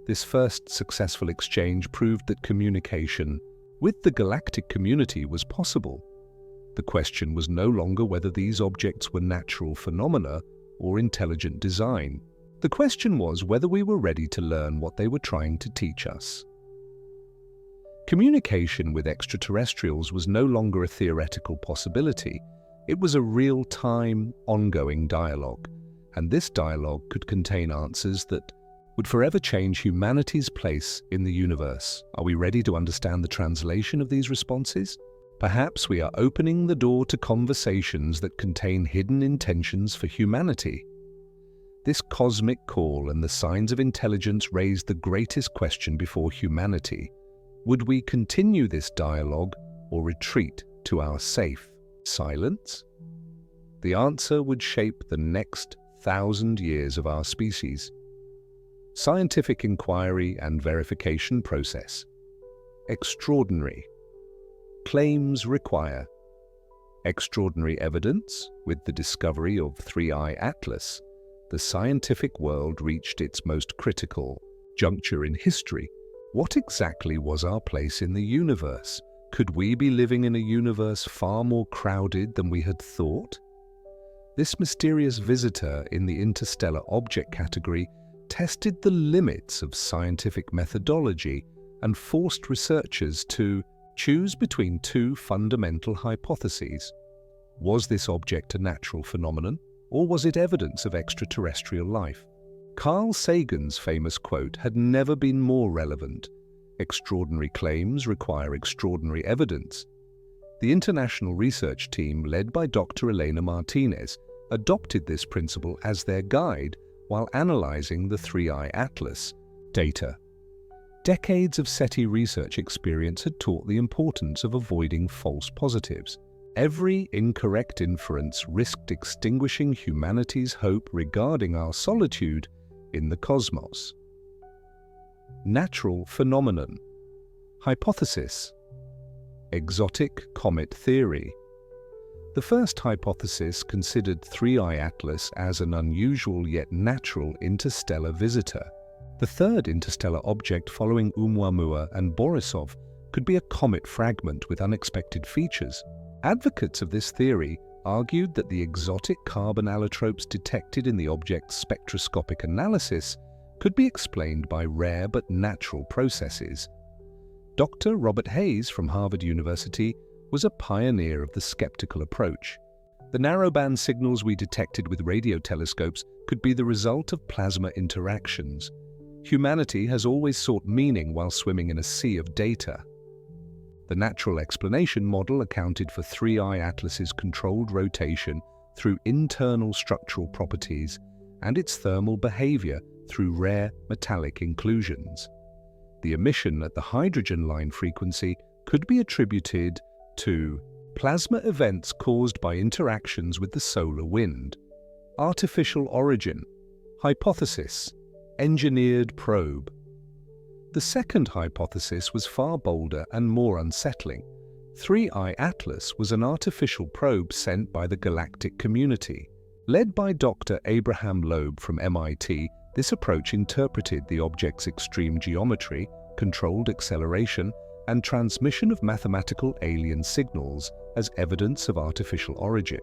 This first successful exchange proved that communication with the galactic community was possible. The question was no longer whether these objects were natural phenomena or intelligent design. The question was whether we were ready to learn what they were trying to teach us. Communication with extraterrestrials was no longer a theoretical possibility. It was a real-time, ongoing dialogue, and this dialogue could contain answers that would forever change humanity's place in the universe. Are we ready to understand the translation of these responses? Perhaps we are opening the door to conversations that contain hidden intentions for humanity. This cosmic call and the signs of intelligence raised the greatest question before humanity. Would we continue this dialogue or retreat to our safe silence? The answer would shape the next 1,000 years of our species. Scientific inquiry and verification process. Extraordinary. Claims require extraordinary evidence. With the discovery of 3I Atlas, the scientific world reached its most critical juncture in history. What exactly was our place in the universe? Could we be living in a universe far more crowded than we had thought? This mysterious visitor in the interstellar object category tested the limits of scientific methodology and forced researchers to choose between two fundamental hypotheses. Was this object a natural phenomenon, or was it evidence of extraterrestrial life? Carl Sagan's famous quote had never been more relevant. Extraordinary claims require extraordinary evidence. The international research team, led by Dr. Elena Martinez, adopted this principle as their guide while analyzing the 3-eye atlas data. Decades of SETI research experience had taught the importance of avoiding false positives. Every incorrect inference risked extinguishing humanity's hope regarding our solitude in the cosmos. Natural phenomenon. Hypothesis. Exotic comet theory. The first hypothesis considered 3-eye atlas as an unusual yet natural interstellar visitor. The third interstellar object following Oumuamua and Borisov could be a comet fragment with unexpected features. Advocates of this theory argued that the exotic carbon allotropes detected in the object's spectroscopic analysis could be explained by rare but natural processes. Dr. Robert Hayes from Harvard University was a pioneer of the skeptical approach. The narrowband signals we detected with radio telescopes could be the result of plasma interactions. Humanity has always sought meaning while swimming in a sea of data. The natural explanation model accounted for 3-eye atlas's controlled rotation through internal structural properties and its thermal behavior through rare metallic inclusions. The emission at the hydrogen line frequency could be attributed to plasma events caused by interactions with the solar wind. Artificial origin. Hypothesis. Engineered probe. The second hypothesis was far bolder and more unsettling. 3-eye atlas was an artificial probe sent by the galactic community. Led by Dr. Abraham Loeb from MIT, this approach interpreted the object's extreme geometry, controlled acceleration, and transmission of mathematical alien signals as evidence of artificial origin.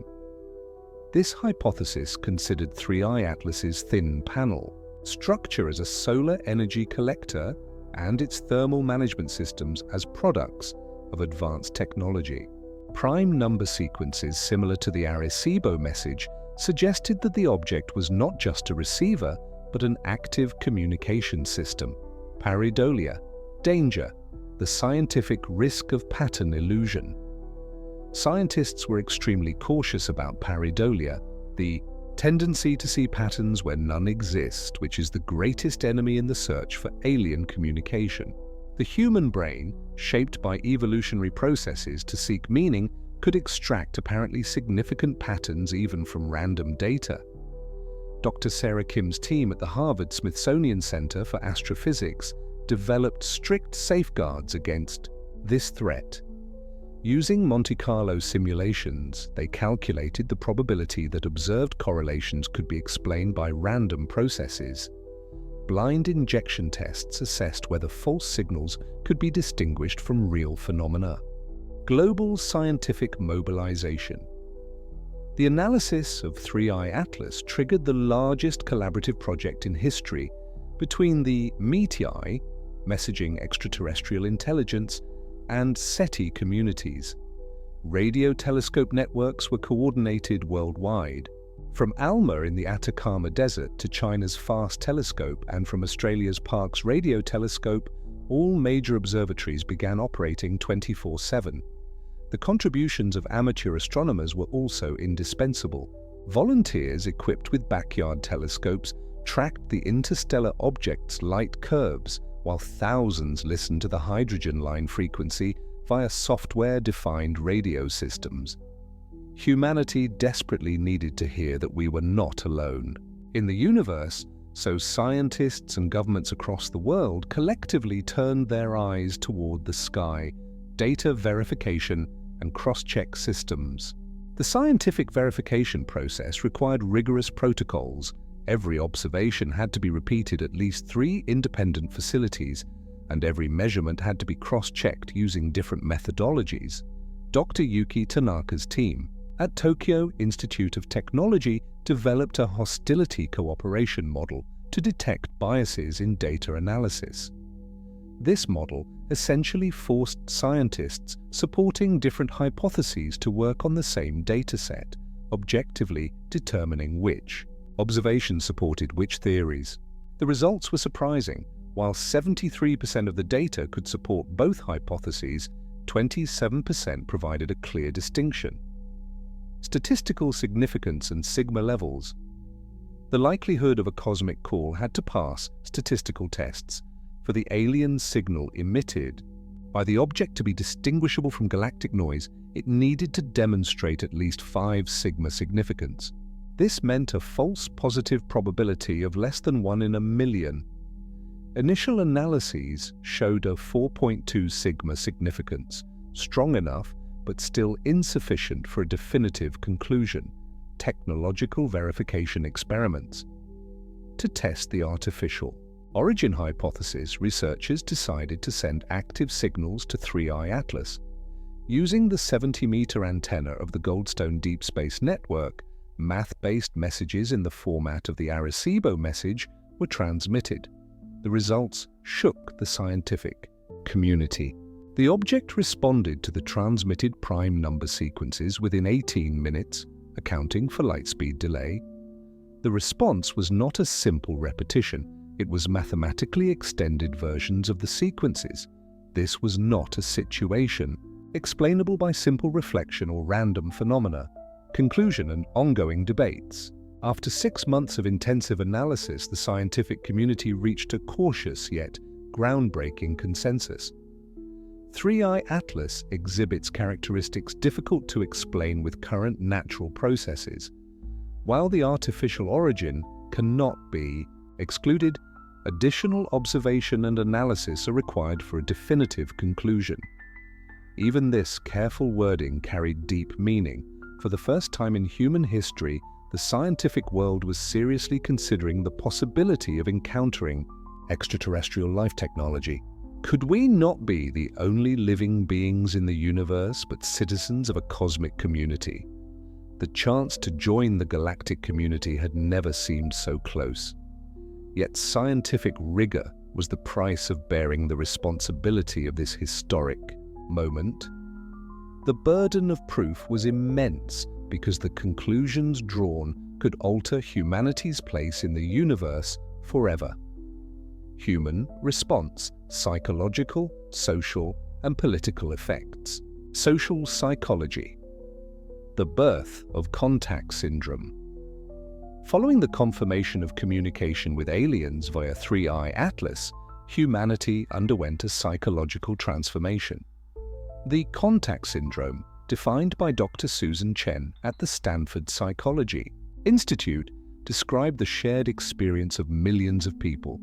This hypothesis considered 3-eye atlas's thin panel, structure as a solar energy collector, and its thermal management systems as products of advanced technology. Prime number sequences similar to the Arecibo message suggested that the object was not just a receiver, but an active communication system. Pareidolia. Danger. The scientific risk of pattern illusion. Scientists were extremely cautious about pareidolia, the tendency to see patterns where none exist, which is the greatest enemy in the search for alien communication. The human brain, shaped by evolutionary processes to seek meaning, could extract apparently significant patterns even from random data. Dr. Sarah Kim's team at the Harvard-Smithsonian Center for Astrophysics developed strict safeguards against this threat. Using Monte Carlo simulations, they calculated the probability that observed correlations could be explained by random processes. Blind injection tests assessed whether false signals could be distinguished from real phenomena. Global scientific mobilization. The analysis of 3-eye atlas triggered the largest collaborative project in history between the METI, messaging extraterrestrial intelligence, and SETI communities. Radio telescope networks were coordinated worldwide. From ALMA in the Atacama Desert to China's FAST telescope and from Australia's Parkes radio telescope, all major observatories began operating 24/7. The contributions of amateur astronomers were also indispensable. Volunteers equipped with backyard telescopes tracked the interstellar object's light curves, while thousands listened to the hydrogen line frequency via software-defined radio systems. Humanity desperately needed to hear that we were not alone in the universe, so scientists and governments across the world collectively turned their eyes toward the sky, data verification, and cross-check systems. The scientific verification process required rigorous protocols. Every observation had to be repeated at least 3 independent facilities, and every measurement had to be cross-checked using different methodologies. Dr. Yuki Tanaka's team at Tokyo Institute of Technology developed a hostility cooperation model to detect biases in data analysis. This model essentially forced scientists supporting different hypotheses to work on the same dataset, objectively determining which observations supported which theories. The results were surprising. While 73% of the data could support both hypotheses, 27% provided a clear distinction. statistical significance and sigma levels. The likelihood of a cosmic call had to pass statistical tests for the alien signal emitted by the object to be distinguishable from galactic noise. It needed to demonstrate at least 5 sigma significance. This meant a false positive probability of less than 1 in a million. Initial analyses showed a 4.2 sigma significance, strong enough but still insufficient for a definitive conclusion. Technological verification experiments. To test the artificial origin hypothesis, researchers decided to send active signals to 3i Atlas. Using the 70-meter antenna of the Goldstone Deep Space Network, math-based messages in the format of the Arecibo message were transmitted. The results shook the scientific community. The object responded to the transmitted prime number sequences within 18 minutes, accounting for light speed delay. The response was not a simple repetition, it was mathematically extended versions of the sequences. This was not a situation explainable by simple reflection or random phenomena. Conclusion and ongoing debates. After 6 months of intensive analysis, the scientific community reached a cautious yet groundbreaking consensus. 3i Atlas exhibits characteristics difficult to explain with current natural processes. While the artificial origin cannot be excluded, additional observation and analysis are required for a definitive conclusion. Even this careful wording carried deep meaning. For the first time in human history, the scientific world was seriously considering the possibility of encountering extraterrestrial life technology. Could we not be the only living beings in the universe but citizens of a cosmic community? The chance to join the galactic community had never seemed so close. Yet scientific rigor was the price of bearing the responsibility of this historic moment. The burden of proof was immense because the conclusions drawn could alter humanity's place in the universe forever. Human response, psychological, social, and political effects. Social psychology. The birth of contact syndrome. Following the confirmation of communication with aliens via 3i Atlas, humanity underwent a psychological transformation. The contact syndrome, defined by Dr. Susan Chen at the Stanford Psychology Institute, described the shared experience of millions of people.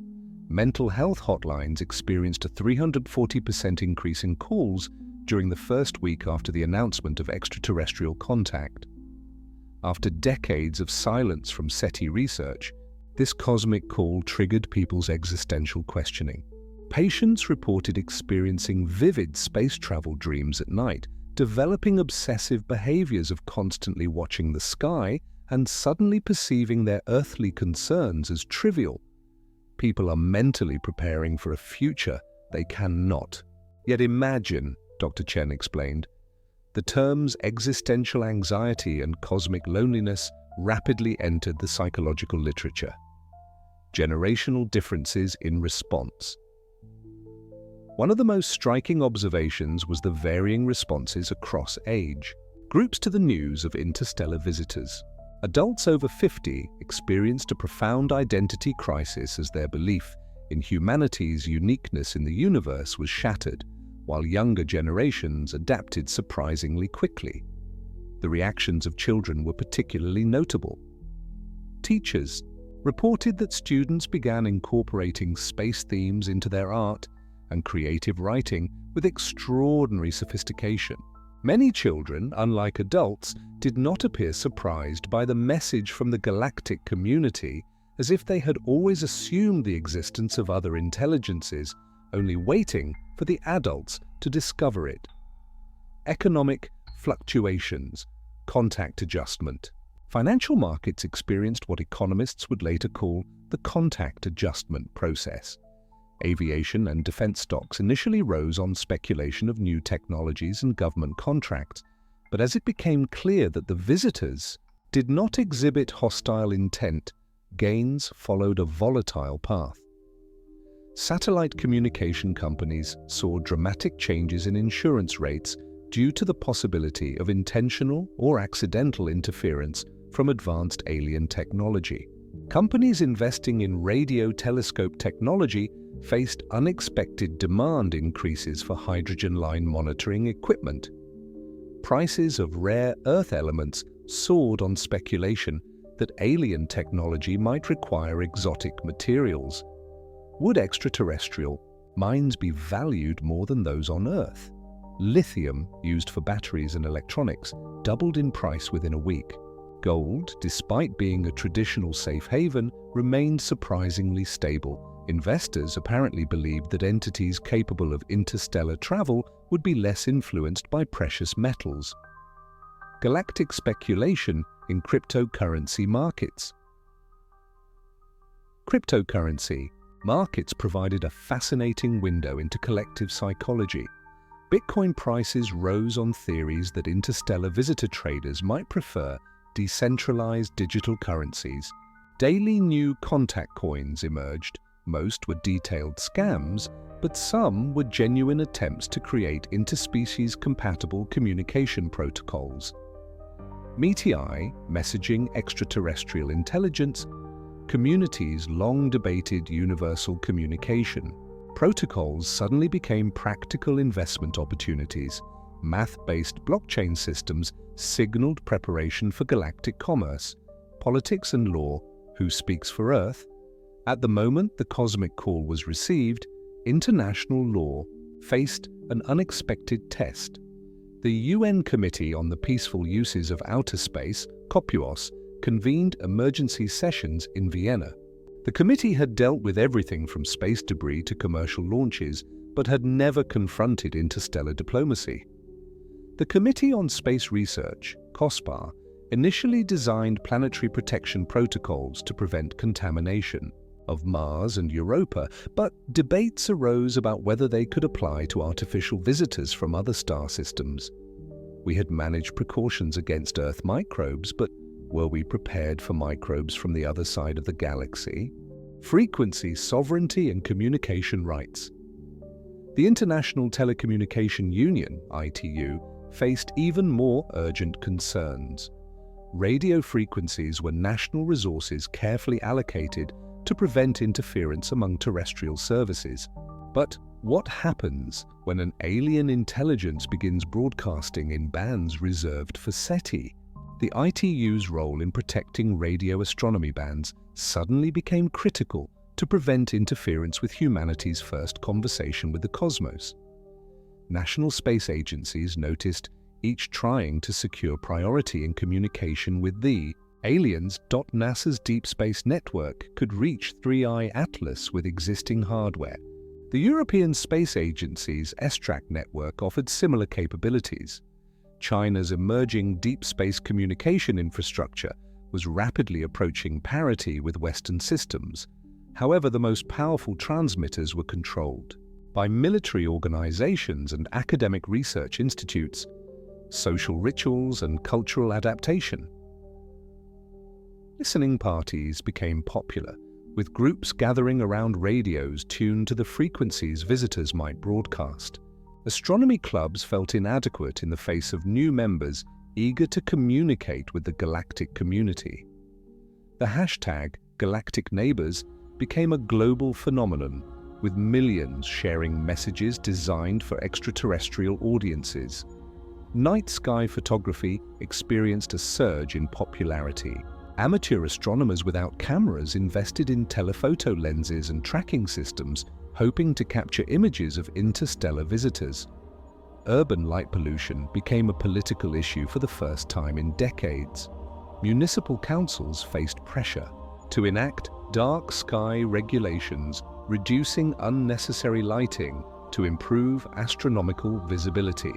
Mental health hotlines experienced a 340% increase in calls during the first week after the announcement of extraterrestrial contact. After decades of silence from SETI research, this cosmic call triggered people's existential questioning. Patients reported experiencing vivid space travel dreams at night, developing obsessive behaviors of constantly watching the sky and suddenly perceiving their earthly concerns as trivial. People are mentally preparing for a future they cannot yet imagine, Dr. Chen explained. The terms existential anxiety and cosmic loneliness rapidly entered the psychological literature. Generational differences in response. One of the most striking observations was the varying responses across age. Groups to the news of interstellar visitors. Adults over 50 experienced a profound identity crisis as their belief in humanity's uniqueness in the universe was shattered, while younger generations adapted surprisingly quickly. The reactions of children were particularly notable. Teachers reported that students began incorporating space themes into their art and creative writing with extraordinary sophistication. Many children, unlike adults, did not appear surprised by the message from the galactic community, as if they had always assumed the existence of other intelligences, only waiting for the adults to discover it. Economic fluctuations, contact adjustment. Financial markets experienced what economists would later call the contact adjustment process. Aviation and defense stocks initially rose on speculation of new technologies and government contracts, but as it became clear that the visitors did not exhibit hostile intent, gains followed a volatile path. Satellite communication companies saw dramatic changes in insurance rates due to the possibility of intentional or accidental interference from advanced alien technology. Companies investing in radio telescope technology faced unexpected demand increases for hydrogen line monitoring equipment. Prices of rare Earth elements soared on speculation that alien technology might require exotic materials. Would extraterrestrial mines be valued more than those on Earth? Lithium, used for batteries and electronics, doubled in price within a week. Gold, despite being a traditional safe haven, remained surprisingly stable. Investors apparently believed that entities capable of interstellar travel would be less influenced by precious metals. Galactic speculation in cryptocurrency markets. Cryptocurrency markets provided a fascinating window into collective psychology. Bitcoin prices rose on theories that interstellar visitor traders might prefer decentralized digital currencies. Daily new contact coins emerged. Most were detailed scams, but some were genuine attempts to create interspecies-compatible communication protocols. METI, messaging extraterrestrial intelligence, communities' long-debated universal communication. Protocols suddenly became practical investment opportunities. Math-based blockchain systems signaled preparation for galactic commerce. Politics and law, who speaks for Earth? At the moment the cosmic call was received, international law faced an unexpected test. The UN Committee on the Peaceful Uses of Outer Space, COPUOS, convened emergency sessions in Vienna. The committee had dealt with everything from space debris to commercial launches, but had never confronted interstellar diplomacy. The Committee on Space Research, COSPAR, initially designed planetary protection protocols to prevent contamination of Mars and Europa, but debates arose about whether they could apply to artificial visitors from other star systems. We had managed precautions against Earth microbes, but were we prepared for microbes from the other side of the galaxy? Frequency, sovereignty, and communication rights. The International Telecommunication Union, ITU, faced even more urgent concerns. Radio frequencies were national resources carefully allocated to prevent interference among terrestrial services. But what happens when an alien intelligence begins broadcasting in bands reserved for SETI? The ITU's role in protecting radio astronomy bands suddenly became critical to prevent interference with humanity's first conversation with the cosmos. National space agencies noticed each trying to secure priority in communication with the aliens. NASA's Deep Space Network could reach 3i Atlas with existing hardware. The European Space Agency's ESTRAC network offered similar capabilities. China's emerging deep space communication infrastructure was rapidly approaching parity with Western systems. However, the most powerful transmitters were controlled by military organizations and academic research institutes, social rituals and cultural adaptation. Listening parties became popular, with groups gathering around radios tuned to the frequencies visitors might broadcast. Astronomy clubs felt inadequate in the face of new members eager to communicate with the galactic community. The hashtag Galactic Neighbors became a global phenomenon, with millions sharing messages designed for extraterrestrial audiences. Night sky photography experienced a surge in popularity. Amateur astronomers without cameras invested in telephoto lenses and tracking systems, hoping to capture images of interstellar visitors. Urban light pollution became a political issue for the first time in decades. Municipal councils faced pressure to enact dark sky regulations, reducing unnecessary lighting to improve astronomical visibility.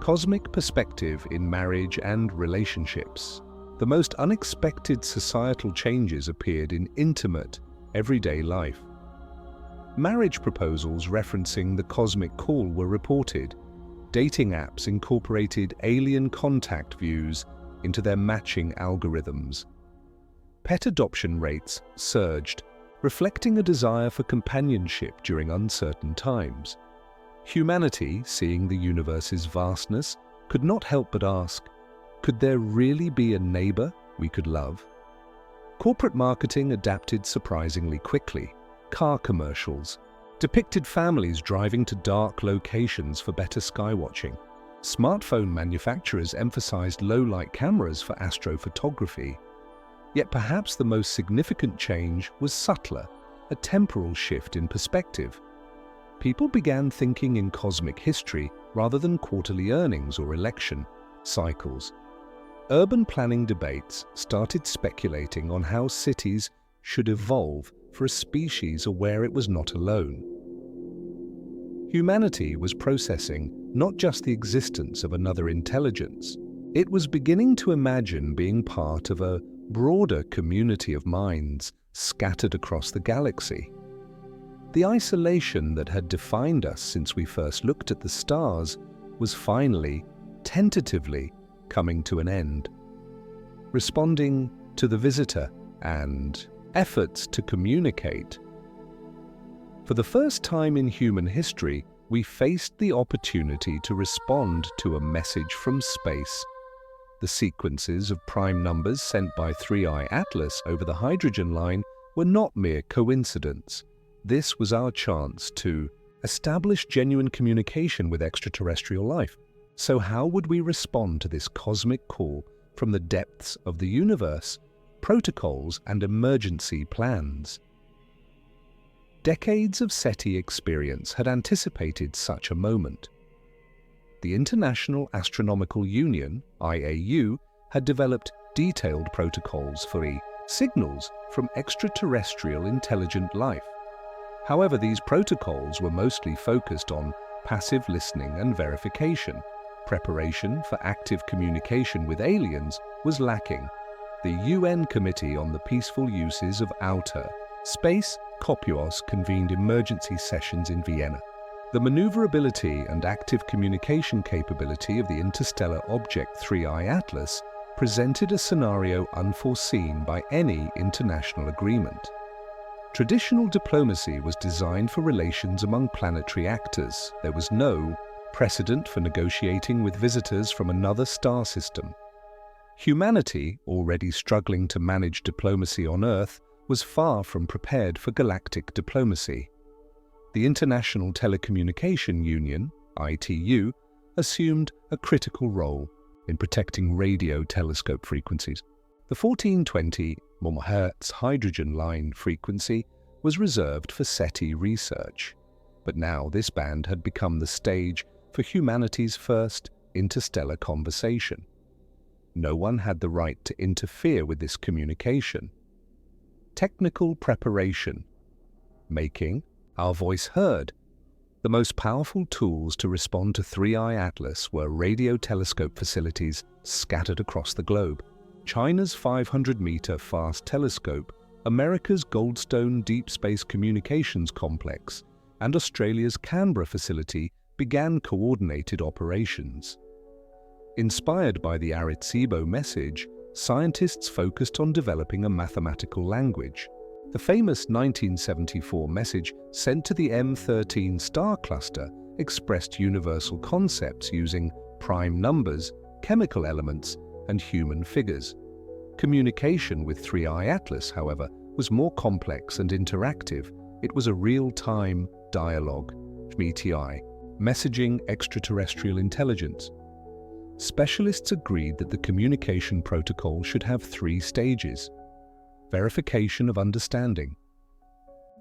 Cosmic perspective in marriage and relationships. The most unexpected societal changes appeared in intimate, everyday life. Marriage proposals referencing the cosmic call were reported. Dating apps incorporated alien contact views into their matching algorithms. Pet adoption rates surged, reflecting a desire for companionship during uncertain times. Humanity, seeing the universe's vastness, could not help but ask, could there really be a neighbor we could love? Corporate marketing adapted surprisingly quickly. Car commercials depicted families driving to dark locations for better skywatching. Smartphone manufacturers emphasized low-light cameras for astrophotography. Yet perhaps the most significant change was subtler, a temporal shift in perspective. People began thinking in cosmic history rather than quarterly earnings or election cycles. Urban planning debates started speculating on how cities should evolve for a species aware it was not alone. Humanity was processing not just the existence of another intelligence, it was beginning to imagine being part of a broader community of minds scattered across the galaxy. The isolation that had defined us since we first looked at the stars was finally, tentatively, coming to an end. Responding to the visitor and efforts to communicate. For the first time in human history, we faced the opportunity to respond to a message from space. The sequences of prime numbers sent by 3i Atlas over the hydrogen line were not mere coincidence. This was our chance to establish genuine communication with extraterrestrial life. So how would we respond to this cosmic call from the depths of the universe? Protocols and emergency plans. Decades of SETI experience had anticipated such a moment. The International Astronomical Union, IAU, had developed detailed protocols for signals from extraterrestrial intelligent life. However, these protocols were mostly focused on passive listening and verification. Preparation for active communication with aliens was lacking. The UN Committee on the Peaceful Uses of Outer Space, COPUOS, convened emergency sessions in Vienna. The maneuverability and active communication capability of the interstellar object 3i Atlas presented a scenario unforeseen by any international agreement. Traditional diplomacy was designed for relations among planetary actors. There was no precedent for negotiating with visitors from another star system. Humanity, already struggling to manage diplomacy on Earth, was far from prepared for galactic diplomacy. The International Telecommunication Union, ITU, assumed a critical role in protecting radio telescope frequencies. The 1420 MHz hydrogen line frequency was reserved for SETI research, but now this band had become the stage for humanity's first interstellar conversation. No one had the right to interfere with this communication. Technical preparation, making our voice heard. The most powerful tools to respond to 3i Atlas were radio telescope facilities scattered across the globe. China's 500-meter fast telescope, America's Goldstone Deep Space Communications Complex, and Australia's Canberra facility began coordinated operations. Inspired by the Arecibo message, scientists focused on developing a mathematical language. The famous 1974 message sent to the M13 star cluster expressed universal concepts using prime numbers, chemical elements, and human figures. Communication with 3i Atlas, however, was more complex and interactive. It was a real-time dialogue, METI, messaging extraterrestrial intelligence. Specialists agreed that the communication protocol should have 3 stages. Verification of understanding.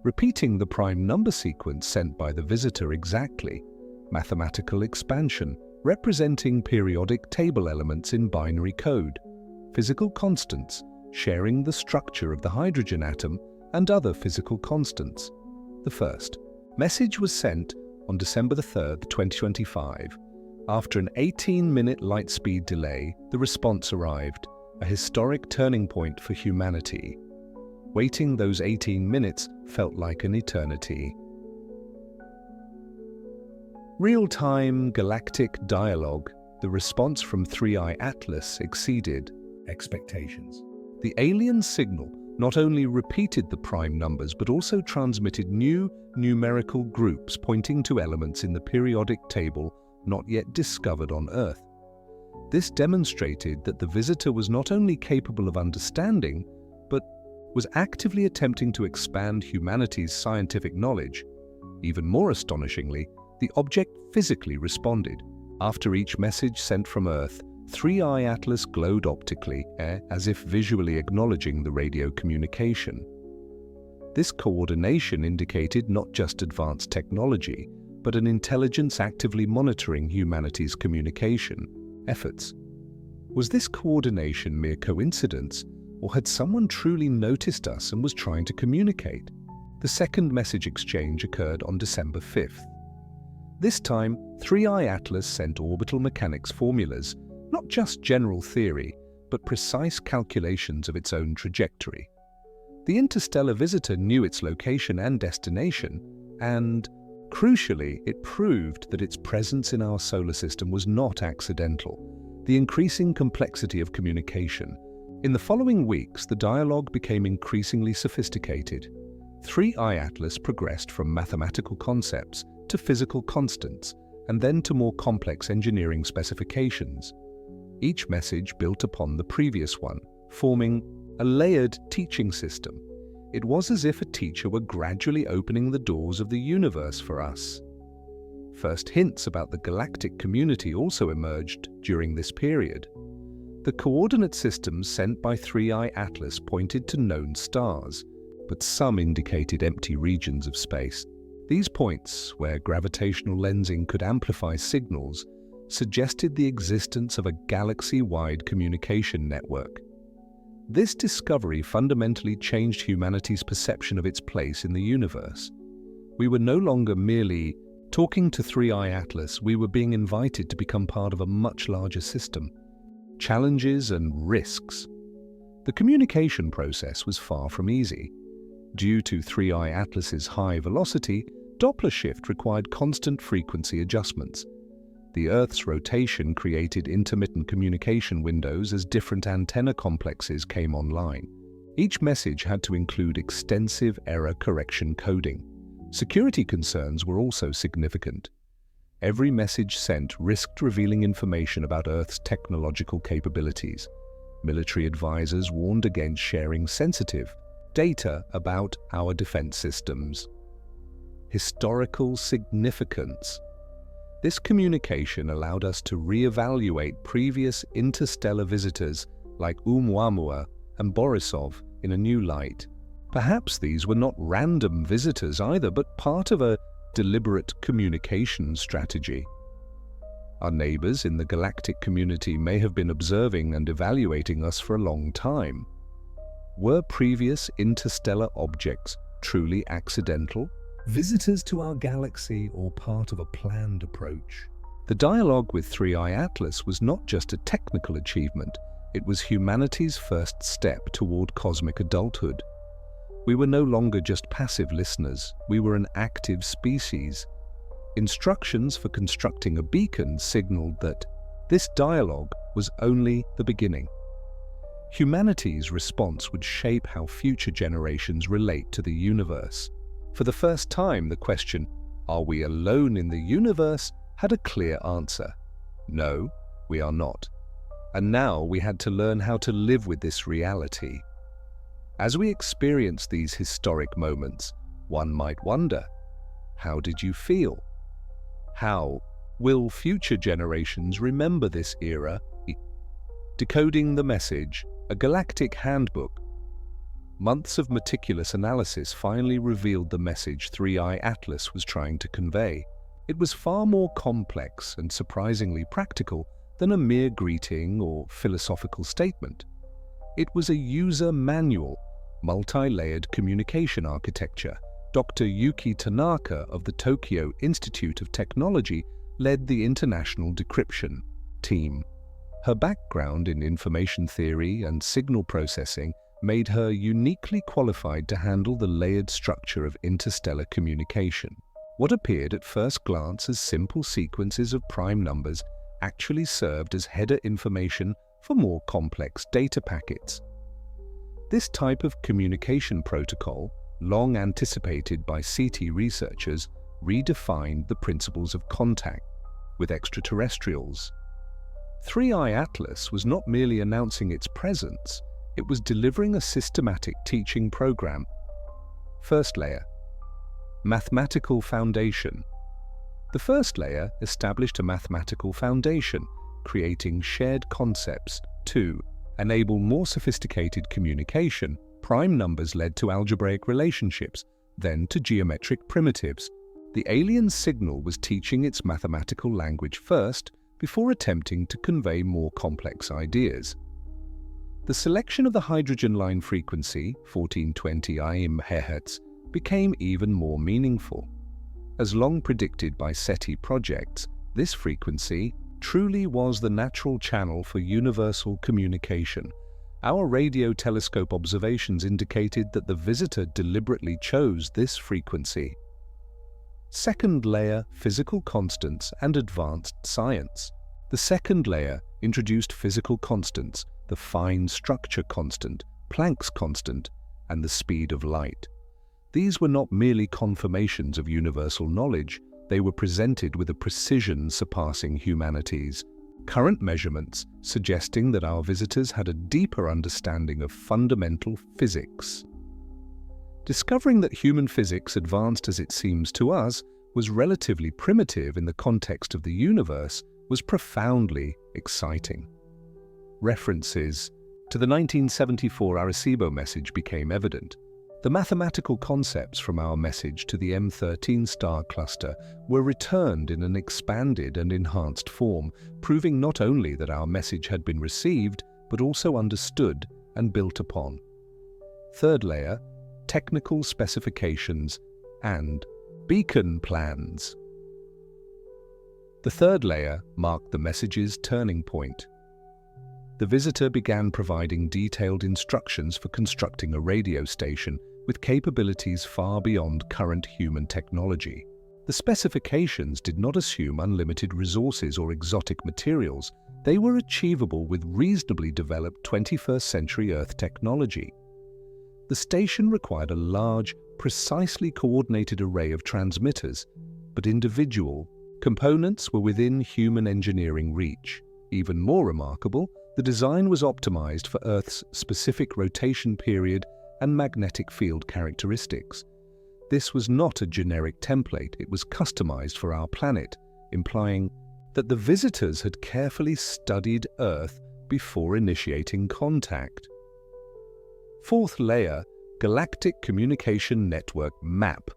Repeating the prime number sequence sent by the visitor exactly. Mathematical expansion, representing periodic table elements in binary code. Physical constants, sharing the structure of the hydrogen atom and other physical constants. The first message was sent on December 3rd, 2025. After an 18-minute light speed delay, the response arrived, a historic turning point for humanity. Waiting those 18 minutes felt like an eternity. Real-time galactic dialogue, the response from 3i Atlas exceeded expectations. The alien signal not only repeated the prime numbers but also transmitted new numerical groups pointing to elements in the periodic table not yet discovered on Earth. This demonstrated that the visitor was not only capable of understanding, but was actively attempting to expand humanity's scientific knowledge. Even more astonishingly, the object physically responded. After each message sent from Earth, 3i Atlas glowed optically, as if visually acknowledging the radio communication. This coordination indicated not just advanced technology, but an intelligence actively monitoring humanity's communication efforts. Was this coordination mere coincidence, or had someone truly noticed us and was trying to communicate? The second message exchange occurred on December 5th. This time, 3i Atlas sent orbital mechanics formulas, not just general theory, but precise calculations of its own trajectory. The interstellar visitor knew its location and destination, and, crucially, it proved that its presence in our solar system was not accidental. The increasing complexity of communication. In the following weeks, the dialogue became increasingly sophisticated. 3i Atlas progressed from mathematical concepts to physical constants, and then to more complex engineering specifications. Each message built upon the previous one, forming a layered teaching system. It was as if a teacher were gradually opening the doors of the universe for us. First hints about the galactic community also emerged during this period. The coordinate systems sent by 3i Atlas pointed to known stars, but some indicated empty regions of space. These points, where gravitational lensing could amplify signals, suggested the existence of a galaxy-wide communication network. This discovery fundamentally changed humanity's perception of its place in the universe. We were no longer merely talking to 3i Atlas, we were being invited to become part of a much larger system. Challenges and risks. The communication process was far from easy. Due to 3i Atlas's high velocity, Doppler shift required constant frequency adjustments. The Earth's rotation created intermittent communication windows as different antenna complexes came online. Each message had to include extensive error correction coding. Security concerns were also significant. Every message sent risked revealing information about Earth's technological capabilities. Military advisors warned against sharing sensitive data about our defense systems. Historical significance. This communication allowed us to re-evaluate previous interstellar visitors like Oumuamua and Borisov in a new light. Perhaps these were not random visitors either, but part of a deliberate communication strategy. Our neighbors in the galactic community may have been observing and evaluating us for a long time. Were previous interstellar objects truly accidental? Visitors to our galaxy or part of a planned approach? The dialogue with 3i Atlas was not just a technical achievement, it was humanity's first step toward cosmic adulthood. We were no longer just passive listeners, we were an active species. Instructions for constructing a beacon signaled that this dialogue was only the beginning. Humanity's response would shape how future generations relate to the universe. For the first time, the question, "Are we alone in the universe?" had a clear answer. No, we are not. And now we had to learn how to live with this reality. As we experience these historic moments, one might wonder, how did you feel? How will future generations remember this era? Decoding the Message, a galactic handbook. Months of meticulous analysis finally revealed the message 3i Atlas was trying to convey. It was far more complex and surprisingly practical than a mere greeting or philosophical statement. It was a user manual, multi-layered communication architecture. Dr. Yuki Tanaka of the Tokyo Institute of Technology led the international decryption team. Her background in information theory and signal processing made her uniquely qualified to handle the layered structure of interstellar communication. What appeared at first glance as simple sequences of prime numbers actually served as header information for more complex data packets. This type of communication protocol, long anticipated by CT researchers, redefined the principles of contact with extraterrestrials. 3i Atlas was not merely announcing its presence, it was delivering a systematic teaching program. First layer, mathematical foundation. The first layer established a mathematical foundation, creating shared concepts to enable more sophisticated communication. Prime numbers led to algebraic relationships, then to geometric primitives. The alien signal was teaching its mathematical language first, before attempting to convey more complex ideas. The selection of the hydrogen line frequency, 1420 IM/Hz, became even more meaningful. As long predicted by SETI projects, this frequency truly was the natural channel for universal communication. Our radio telescope observations indicated that the visitor deliberately chose this frequency. Second layer, physical constants and advanced science. The second layer introduced physical constants, the fine structure constant, Planck's constant, and the speed of light. These were not merely confirmations of universal knowledge, they were presented with a precision surpassing humanity's. Current measurements suggesting that our visitors had a deeper understanding of fundamental physics. Discovering that human physics, advanced as it seems to us, was relatively primitive in the context of the universe was profoundly exciting. References to the 1974 Arecibo message became evident. The mathematical concepts from our message to the M13 star cluster were returned in an expanded and enhanced form, proving not only that our message had been received, but also understood and built upon. Third layer, technical specifications and beacon plans. The third layer marked the message's turning point. The visitor began providing detailed instructions for constructing a radio station with capabilities far beyond current human technology. The specifications did not assume unlimited resources or exotic materials. They were achievable with reasonably developed 21st century Earth technology. The station required a large, precisely coordinated array of transmitters, but individual components were within human engineering reach. Even more remarkable, the design was optimized for Earth's specific rotation period and magnetic field characteristics. This was not a generic template, it was customized for our planet, implying that the visitors had carefully studied Earth before initiating contact. Fourth layer, Galactic Communication Network Map.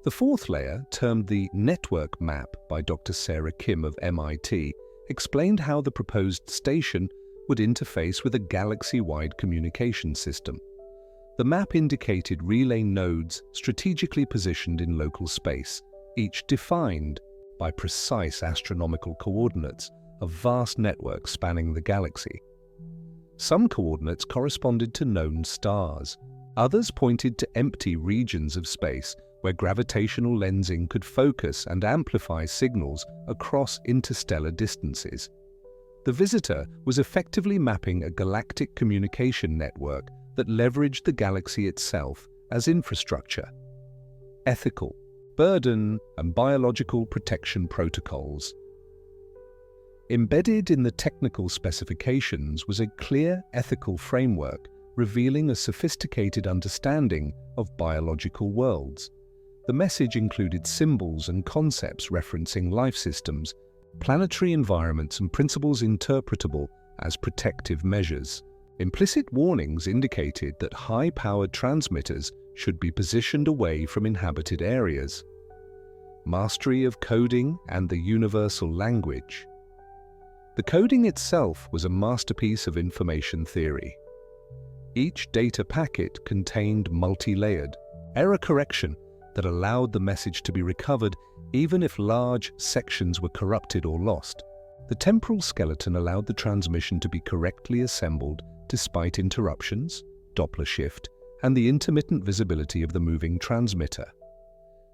The fourth layer, termed the Network Map by Dr. Sarah Kim of MIT, explained how the proposed station would interface with a galaxy-wide communication system. The map indicated relay nodes strategically positioned in local space, each defined by precise astronomical coordinates, a vast network spanning the galaxy. Some coordinates corresponded to known stars. Others pointed to empty regions of space where gravitational lensing could focus and amplify signals across interstellar distances. The visitor was effectively mapping a galactic communication network that leveraged the galaxy itself as infrastructure. Ethical, burden, and biological protection protocols. Embedded in the technical specifications was a clear ethical framework revealing a sophisticated understanding of biological worlds. The message included symbols and concepts referencing life systems, planetary environments, and principles interpretable as protective measures. Implicit warnings indicated that high-powered transmitters should be positioned away from inhabited areas. Mastery of coding and the universal language. The coding itself was a masterpiece of information theory. Each data packet contained multi-layered error correction that allowed the message to be recovered even if large sections were corrupted or lost. The temporal skeleton allowed the transmission to be correctly assembled despite interruptions, Doppler shift, and the intermittent visibility of the moving transmitter.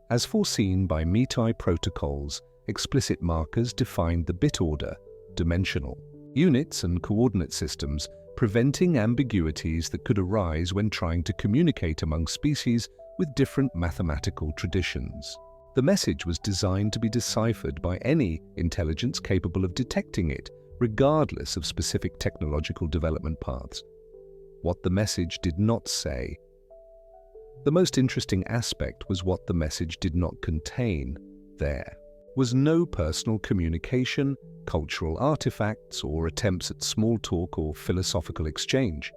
As foreseen by MITI protocols, explicit markers defined the bit order, dimensional units and coordinate systems preventing ambiguities that could arise when trying to communicate among species with different mathematical traditions. The message was designed to be deciphered by any intelligence capable of detecting it, regardless of specific technological development paths. What the message did not say. The most interesting aspect was what the message did not contain. There was no personal communication, cultural artifacts, or attempts at small talk or philosophical exchange.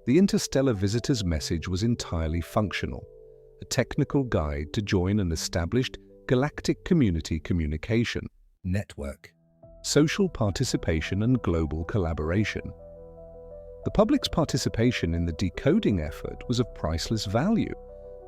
The interstellar visitor's message was entirely functional, a technical guide to join an established galactic community communication network, social participation, and global collaboration. The public's participation in the decoding effort was of priceless value.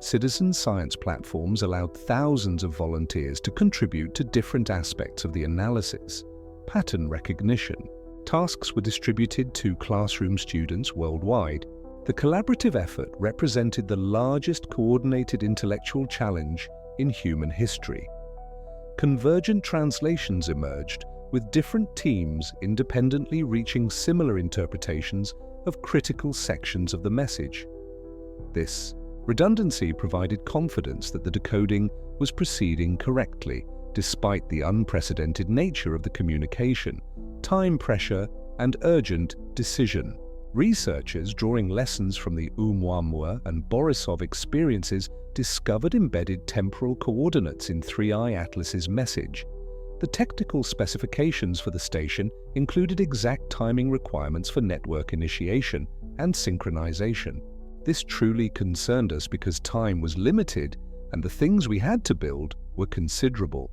Citizen science platforms allowed thousands of volunteers to contribute to different aspects of the analysis. Pattern recognition. Tasks were distributed to classroom students worldwide. The collaborative effort represented the largest coordinated intellectual challenge in human history. Convergent translations emerged, with different teams independently reaching similar interpretations of critical sections of the message. This redundancy provided confidence that the decoding was proceeding correctly, despite the unprecedented nature of the communication, time pressure, and urgent decision. Researchers, drawing lessons from the Oumuamua and Borisov experiences, discovered embedded temporal coordinates in 3I Atlas's message. The technical specifications for the station included exact timing requirements for network initiation and synchronization. This truly concerned us because time was limited and the things we had to build were considerable.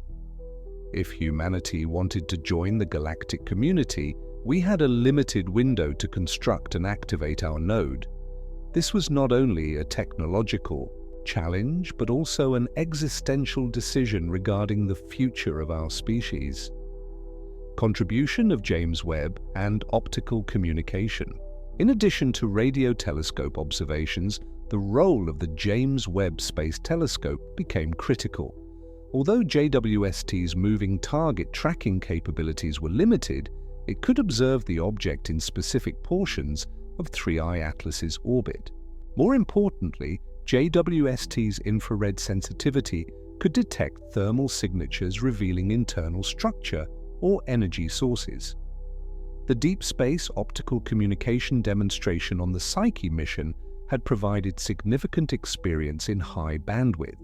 If humanity wanted to join the galactic community, we had a limited window to construct and activate our node. This was not only a technological challenge, but also an existential decision regarding the future of our species. Contribution of James Webb and optical communication. In addition to radio telescope observations, the role of the James Webb Space Telescope became critical. Although JWST's moving target tracking capabilities were limited, it could observe the object in specific portions of 3I Atlas's orbit. More importantly, JWST's infrared sensitivity could detect thermal signatures revealing internal structure or energy sources. The deep space optical communication demonstration on the Psyche mission had provided significant experience in high bandwidth.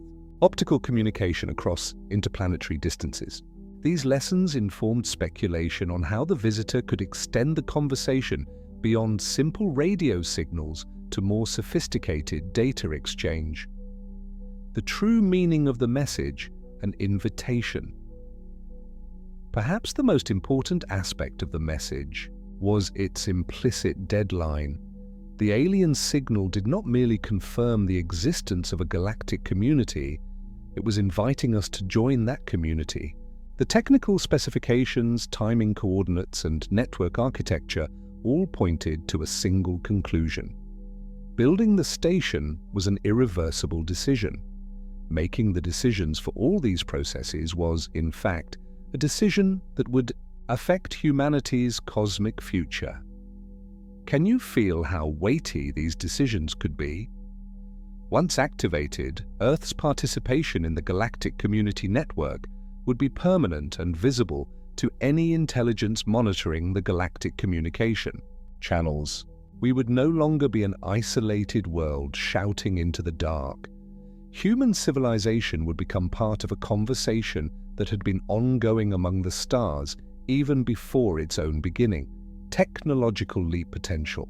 Optical communication across interplanetary distances. These lessons informed speculation on how the visitor could extend the conversation beyond simple radio signals to more sophisticated data exchange. The true meaning of the message, an invitation. Perhaps the most important aspect of the message was its implicit deadline. The alien signal did not merely confirm the existence of a galactic community, it was inviting us to join that community. The technical specifications, timing coordinates, and network architecture all pointed to a single conclusion. Building the station was an irreversible decision. Making the decisions for all these processes was, in fact, a decision that would affect humanity's cosmic future. Can you feel how weighty these decisions could be? Once activated, Earth's participation in the galactic community network would be permanent and visible to any intelligence monitoring the galactic communication channels. We would no longer be an isolated world shouting into the dark. Human civilization would become part of a conversation that had been ongoing among the stars even before its own beginning. Technological leap potential.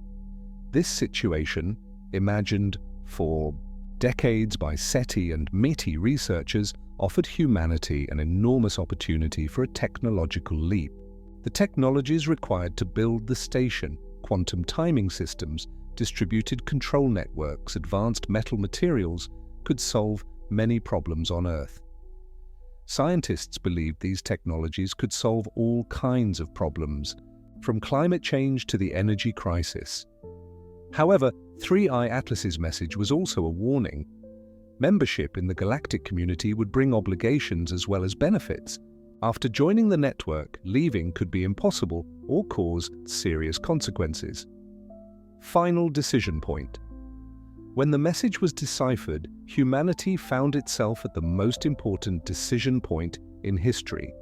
This situation, imagined for decades by SETI and MITI researchers, offered humanity an enormous opportunity for a technological leap. The technologies required to build the station, quantum timing systems, distributed control networks, advanced metal materials, could solve many problems on Earth. Scientists believed these technologies could solve all kinds of problems, from climate change to the energy crisis. However, 3I Atlas's message was also a warning. Membership in the galactic community would bring obligations as well as benefits. After joining the network, leaving could be impossible or cause serious consequences. Final decision point. When the message was deciphered, humanity found itself at the most important decision point in history.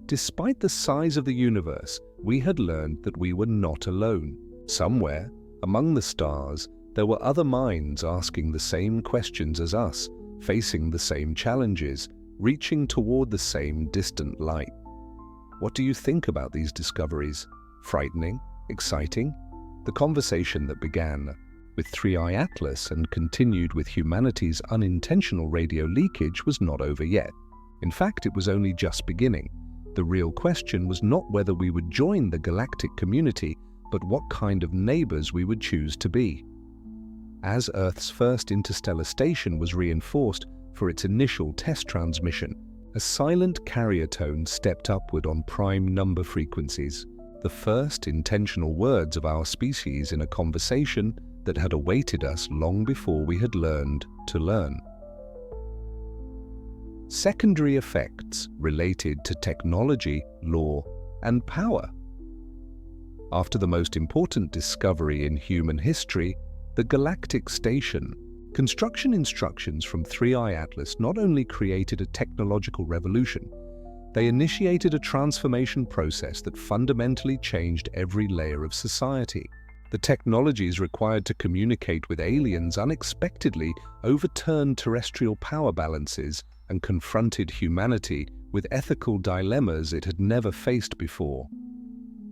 Despite the size of the universe, we had learned that we were not alone. Somewhere, among the stars, there were other minds asking the same questions as us, facing the same challenges, reaching toward the same distant light. What do you think about these discoveries? Frightening? Exciting? The conversation that began with 3I Atlas and continued with humanity's unintentional radio leakage was not over yet. In fact, it was only just beginning. The real question was not whether we would join the galactic community, but what kind of neighbors we would choose to be. As Earth's first interstellar station was reinforced for its initial test transmission, a silent carrier tone stepped upward on prime number frequencies, the first intentional words of our species in a conversation that had awaited us long before we had learned to learn. Secondary effects related to technology, law, and power. After the most important discovery in human history, the galactic station, construction instructions from 3I Atlas not only created a technological revolution, they initiated a transformation process that fundamentally changed every layer of society. The technologies required to communicate with aliens unexpectedly overturned terrestrial power balances and confronted humanity with ethical dilemmas it had never faced before.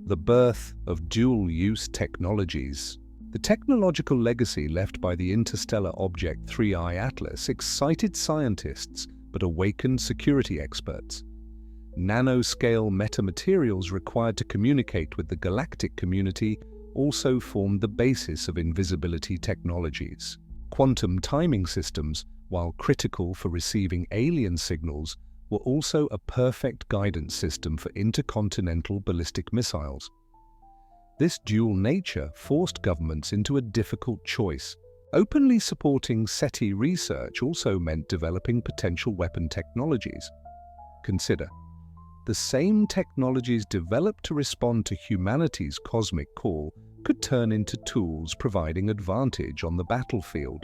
The birth of dual-use technologies. The technological legacy left by the interstellar object 3I Atlas excited scientists but awakened security experts. Nanoscale metamaterials required to communicate with the galactic community also formed the basis of invisibility technologies. Quantum timing systems, while critical for receiving alien signals, were also a perfect guidance system for intercontinental ballistic missiles. This dual nature forced governments into a difficult choice. Openly supporting SETI research also meant developing potential weapon technologies. Consider, the same technologies developed to respond to humanity's cosmic call could turn into tools providing advantage on the battlefield.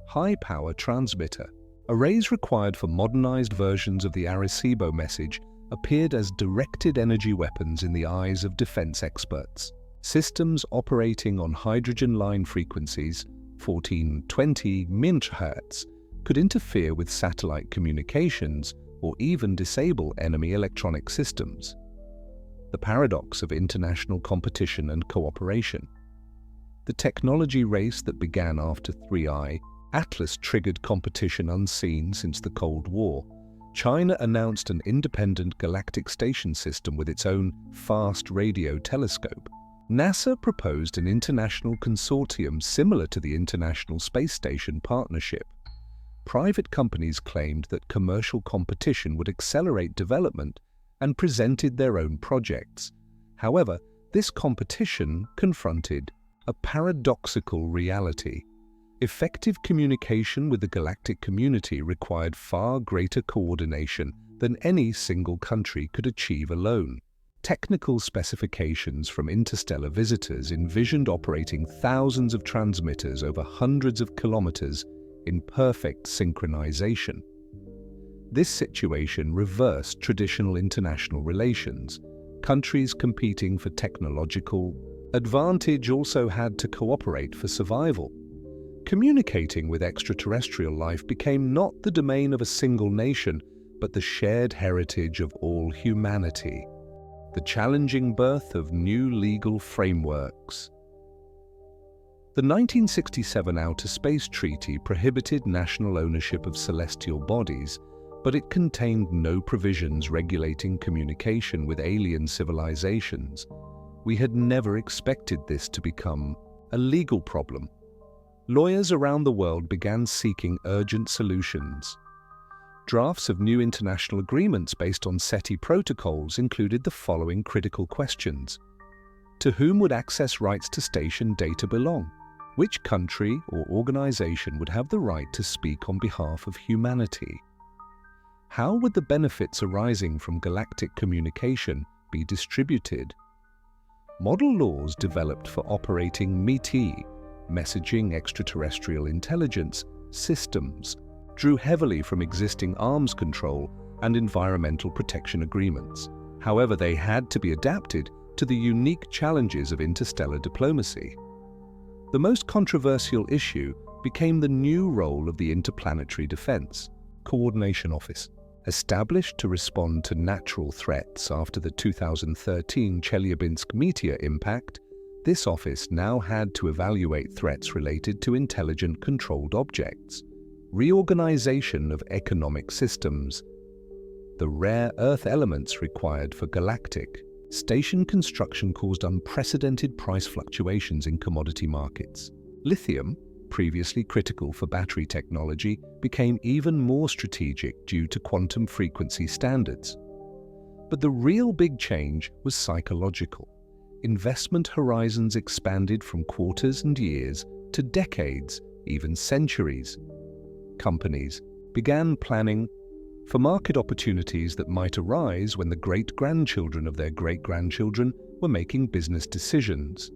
High-power transmitter. Arrays required for modernized versions of the Arecibo message appeared as directed energy weapons in the eyes of defense experts. Systems operating on hydrogen line frequencies, 1420 MHz, could interfere with satellite communications or even disable enemy electronic systems. The paradox of international competition and cooperation. The technology race that began after 3I Atlas triggered competition unseen since the Cold War. China announced an independent galactic station system with its own fast radio telescope. NASA proposed an international consortium similar to the International Space Station Partnership. Private companies claimed that commercial competition would accelerate development and presented their own projects. However, this competition confronted a paradoxical reality. Effective communication with the galactic community required far greater coordination than any single country could achieve alone. Technical specifications from interstellar visitors envisioned operating thousands of transmitters over hundreds of kilometers in perfect synchronization. This situation reversed traditional international relations. Countries competing for technological advantage also had to cooperate for survival. Communicating with extraterrestrial life became not the domain of a single nation, but the shared heritage of all humanity. The challenging birth of new legal frameworks. The 1967 Outer Space Treaty prohibited national ownership of celestial bodies, but it contained no provisions regulating communication with alien civilizations. We had never expected this to become a legal problem. Lawyers around the world began seeking urgent solutions. Drafts of new international agreements based on SETI protocols included the following critical questions. To whom would access rights to station data belong? Which country or organization would have the right to speak on behalf of humanity? How would the benefits arising from galactic communication be distributed? Model laws developed for operating MITI, messaging extraterrestrial intelligence, systems, drew heavily from existing arms control and environmental protection agreements. However, they had to be adapted to the unique challenges of interstellar diplomacy. The most controversial issue became the new role of the Interplanetary Defense Coordination Office. Established to respond to natural threats after the 2013 Chelyabinsk meteor impact, this office now had to evaluate threats related to intelligent controlled objects, reorganization of economic systems, the rare Earth elements required for galactic station construction caused unprecedented price fluctuations in commodity markets. Lithium, previously critical for battery technology, became even more strategic due to quantum frequency standards. But the real big change was psychological. Investment horizons expanded from quarters and years to decades, even centuries. Companies began planning for market opportunities that might arise when the great-grandchildren of their great-grandchildren were making business decisions.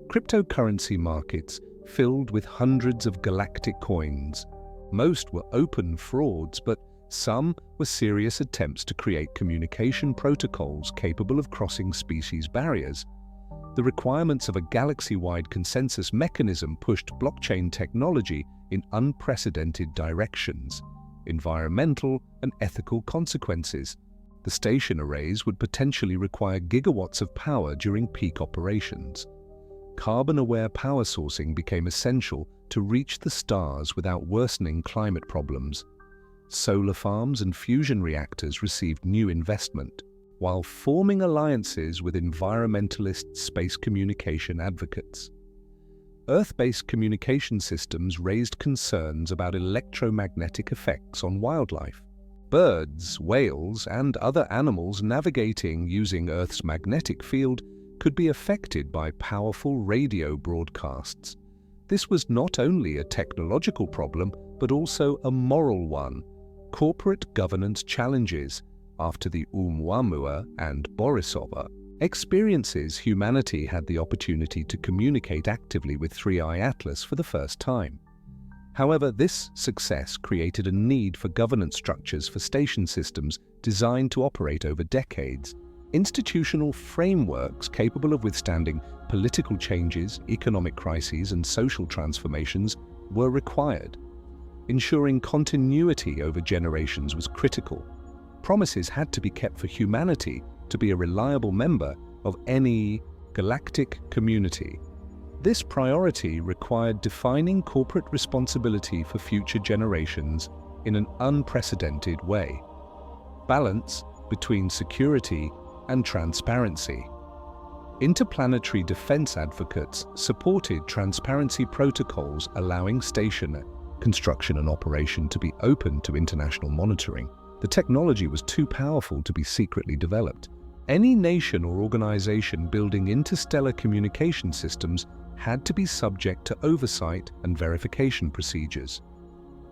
Cryptocurrency markets filled with hundreds of galactic coins. Most were open frauds, but some were serious attempts to create communication protocols capable of crossing species barriers. The requirements of a galaxy-wide consensus mechanism pushed blockchain technology in unprecedented directions. Environmental and ethical consequences. The station arrays would potentially require gigawatts of power during peak operations. Carbon-aware power sourcing became essential to reach the stars without worsening climate problems. Solar farms and fusion reactors received new investment, while forming alliances with environmentalist space communication advocates. Earth-based communication systems raised concerns about electromagnetic effects on wildlife. Birds, whales, and other animals navigating using Earth's magnetic field could be affected by powerful radio broadcasts. This was not only a technological problem, but also a moral one. Corporate governance challenges, after the Oumuamua and Borisova experiences, humanity had the opportunity to communicate actively with 3i Atlas for the first time. However, this success created a need for governance structures for station systems designed to operate over decades. Institutional frameworks capable of withstanding political changes, economic crises, and social transformations were required. Ensuring continuity over generations was critical. Promises had to be kept for humanity to be a reliable member of any galactic community. This priority required defining corporate responsibility for future generations in an unprecedented way. Balance between security and transparency. Interplanetary defense advocates supported transparency protocols allowing station construction and operation to be open to international monitoring. The technology was too powerful to be secretly developed. Any nation or organization building interstellar communication systems had to be subject to oversight and verification procedures.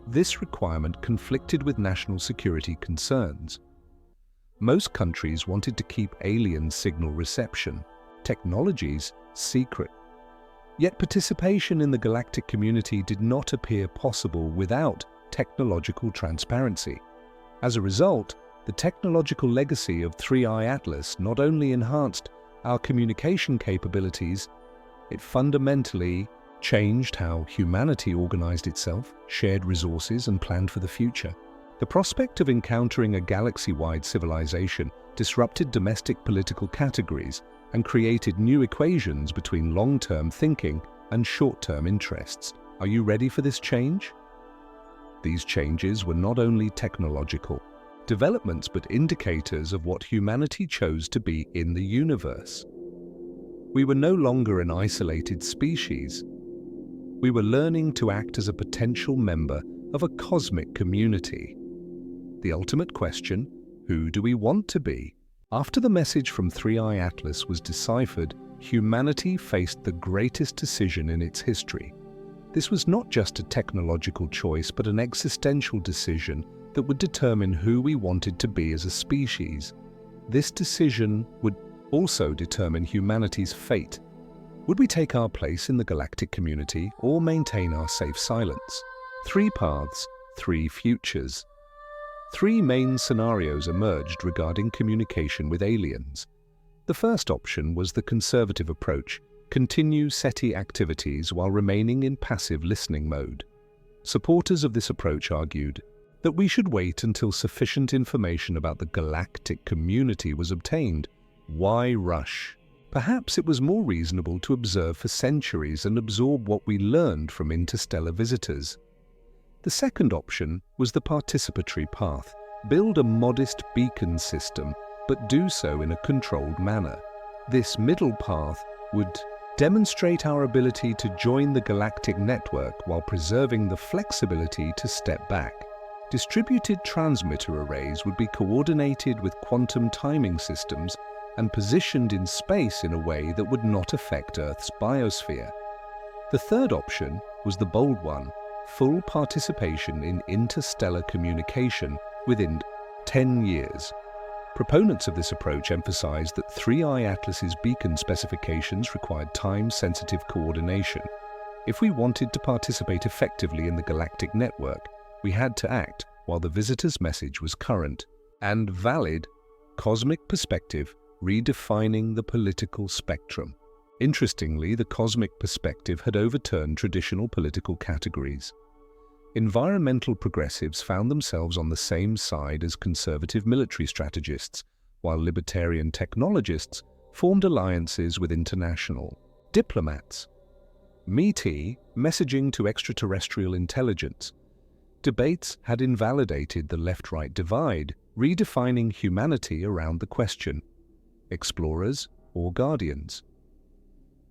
This requirement conflicted with national security concerns. Most countries wanted to keep alien signal reception technologies secret. Yet participation in the galactic community did not appear possible without technological transparency. As a result, the technological legacy of 3i Atlas not only enhanced our communication capabilities, it fundamentally changed how humanity organized itself, shared resources, and planned for the future. The prospect of encountering a galaxy-wide civilization disrupted domestic political categories and created new equations between long-term thinking and short-term interests. Are you ready for this change? These changes were not only technological developments but indicators of what humanity chose to be in the universe. We were no longer an isolated species. We were learning to act as a potential member of a cosmic community. The ultimate question, who do we want to be? After the message from 3i Atlas was deciphered, humanity faced the greatest decision in its history. This was not just a technological choice, but an existential decision that would determine who we wanted to be as a species. This decision would also determine humanity's fate. Would we take our place in the galactic community or maintain our safe silence? 3 paths, 3 futures. 3 main scenarios emerged regarding communication with aliens. The first option was the conservative approach: continue SETI activities while remaining in passive listening mode. Supporters of this approach argued that we should wait until sufficient information about the galactic community was obtained. Why rush? Perhaps it was more reasonable to observe for centuries and absorb what we learned from interstellar visitors. The second option was the participatory path: build a modest beacon system, but do so in a controlled manner. This middle path would demonstrate our ability to join the galactic network while preserving the flexibility to step back. Distributed transmitter arrays would be coordinated with quantum timing systems and positioned in space in a way that would not affect Earth's biosphere. The third option was the bold one: full participation in interstellar communication within 10 years. Proponents of this approach emphasized that 3i Atlas's beacon specifications required time-sensitive coordination. If we wanted to participate effectively in the galactic network, we had to act while the visitor's message was current and valid. Cosmic perspective, redefining the political spectrum. Interestingly, the cosmic perspective had overturned traditional political categories. Environmental progressives found themselves on the same side as conservative military strategists, while libertarian technologists formed alliances with international diplomats. METI, messaging to extraterrestrial intelligence. Debates had invalidated the left-right divide, redefining humanity around the question: explorers or guardians?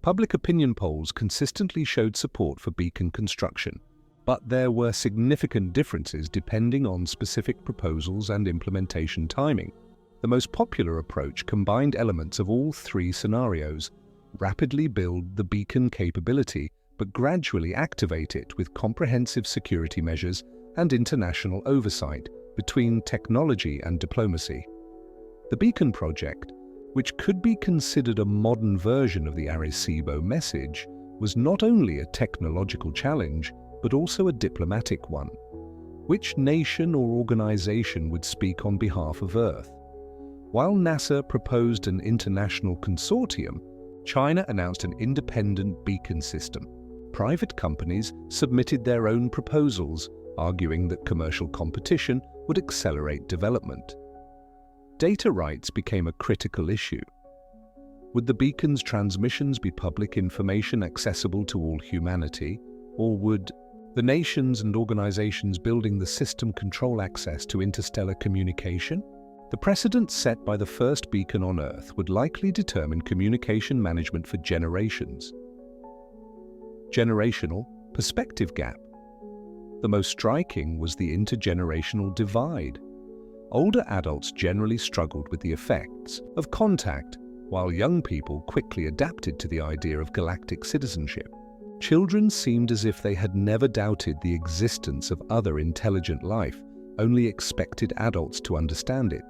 Public opinion polls consistently showed support for beacon construction, but there were significant differences depending on specific proposals and implementation timing. The most popular approach combined elements of all 3 scenarios: rapidly build the beacon capability, but gradually activate it with comprehensive security measures and international oversight between technology and diplomacy. The Beacon project, which could be considered a modern version of the Arecibo message, was not only a technological challenge, but also a diplomatic one. Which nation or organization would speak on behalf of Earth? While NASA proposed an international consortium, China announced an independent beacon system. Private companies submitted their own proposals, arguing that commercial competition would accelerate development. Data rights became a critical issue. Would the beacon's transmissions be public information accessible to all humanity, or would the nations and organizations building the system control access to interstellar communication? The precedent set by the first beacon on Earth would likely determine communication management for generations. Generational perspective gap. The most striking was the intergenerational divide. Older adults generally struggled with the effects of contact, while young people quickly adapted to the idea of galactic citizenship. Children seemed as if they had never doubted the existence of other intelligent life, only expected adults to understand it.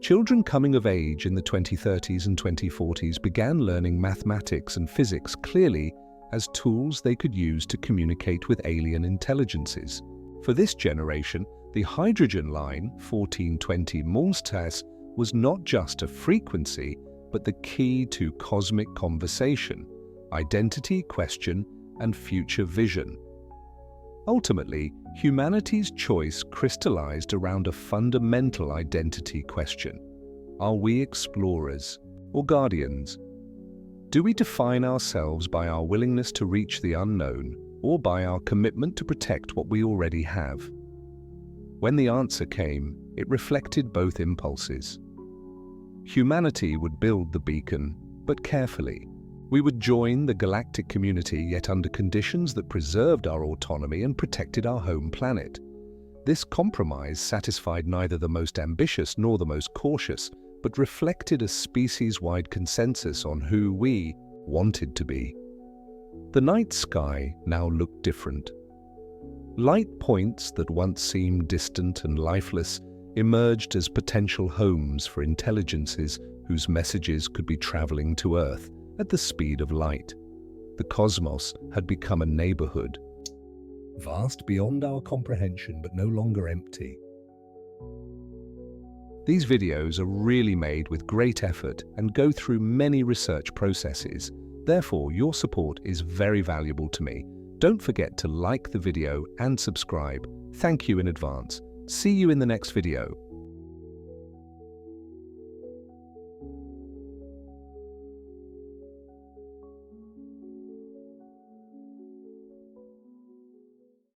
Children coming of age in the 2030s and 2040s began learning mathematics and physics clearly as tools they could use to communicate with alien intelligences. For this generation, the hydrogen line, 1420 Morses, was not just a frequency, but the key to cosmic conversation, identity question, and future vision. Ultimately, humanity's choice crystallized around a fundamental identity question. Are we explorers or guardians? Do we define ourselves by our willingness to reach the unknown, or by our commitment to protect what we already have? When the answer came, it reflected both impulses. Humanity would build the beacon, but carefully. We would join the galactic community, yet under conditions that preserved our autonomy and protected our home planet. This compromise satisfied neither the most ambitious nor the most cautious, but reflected a species-wide consensus on who we wanted to be. The night sky now looked different. Light points that once seemed distant and lifeless emerged as potential homes for intelligences whose messages could be traveling to Earth at the speed of light. The cosmos had become a neighborhood, vast beyond our comprehension but no longer empty. These videos are really made with great effort and go through many research processes. Therefore, your support is very valuable to me. Don't forget to like the video and subscribe. Thank you in advance. See you in the next video.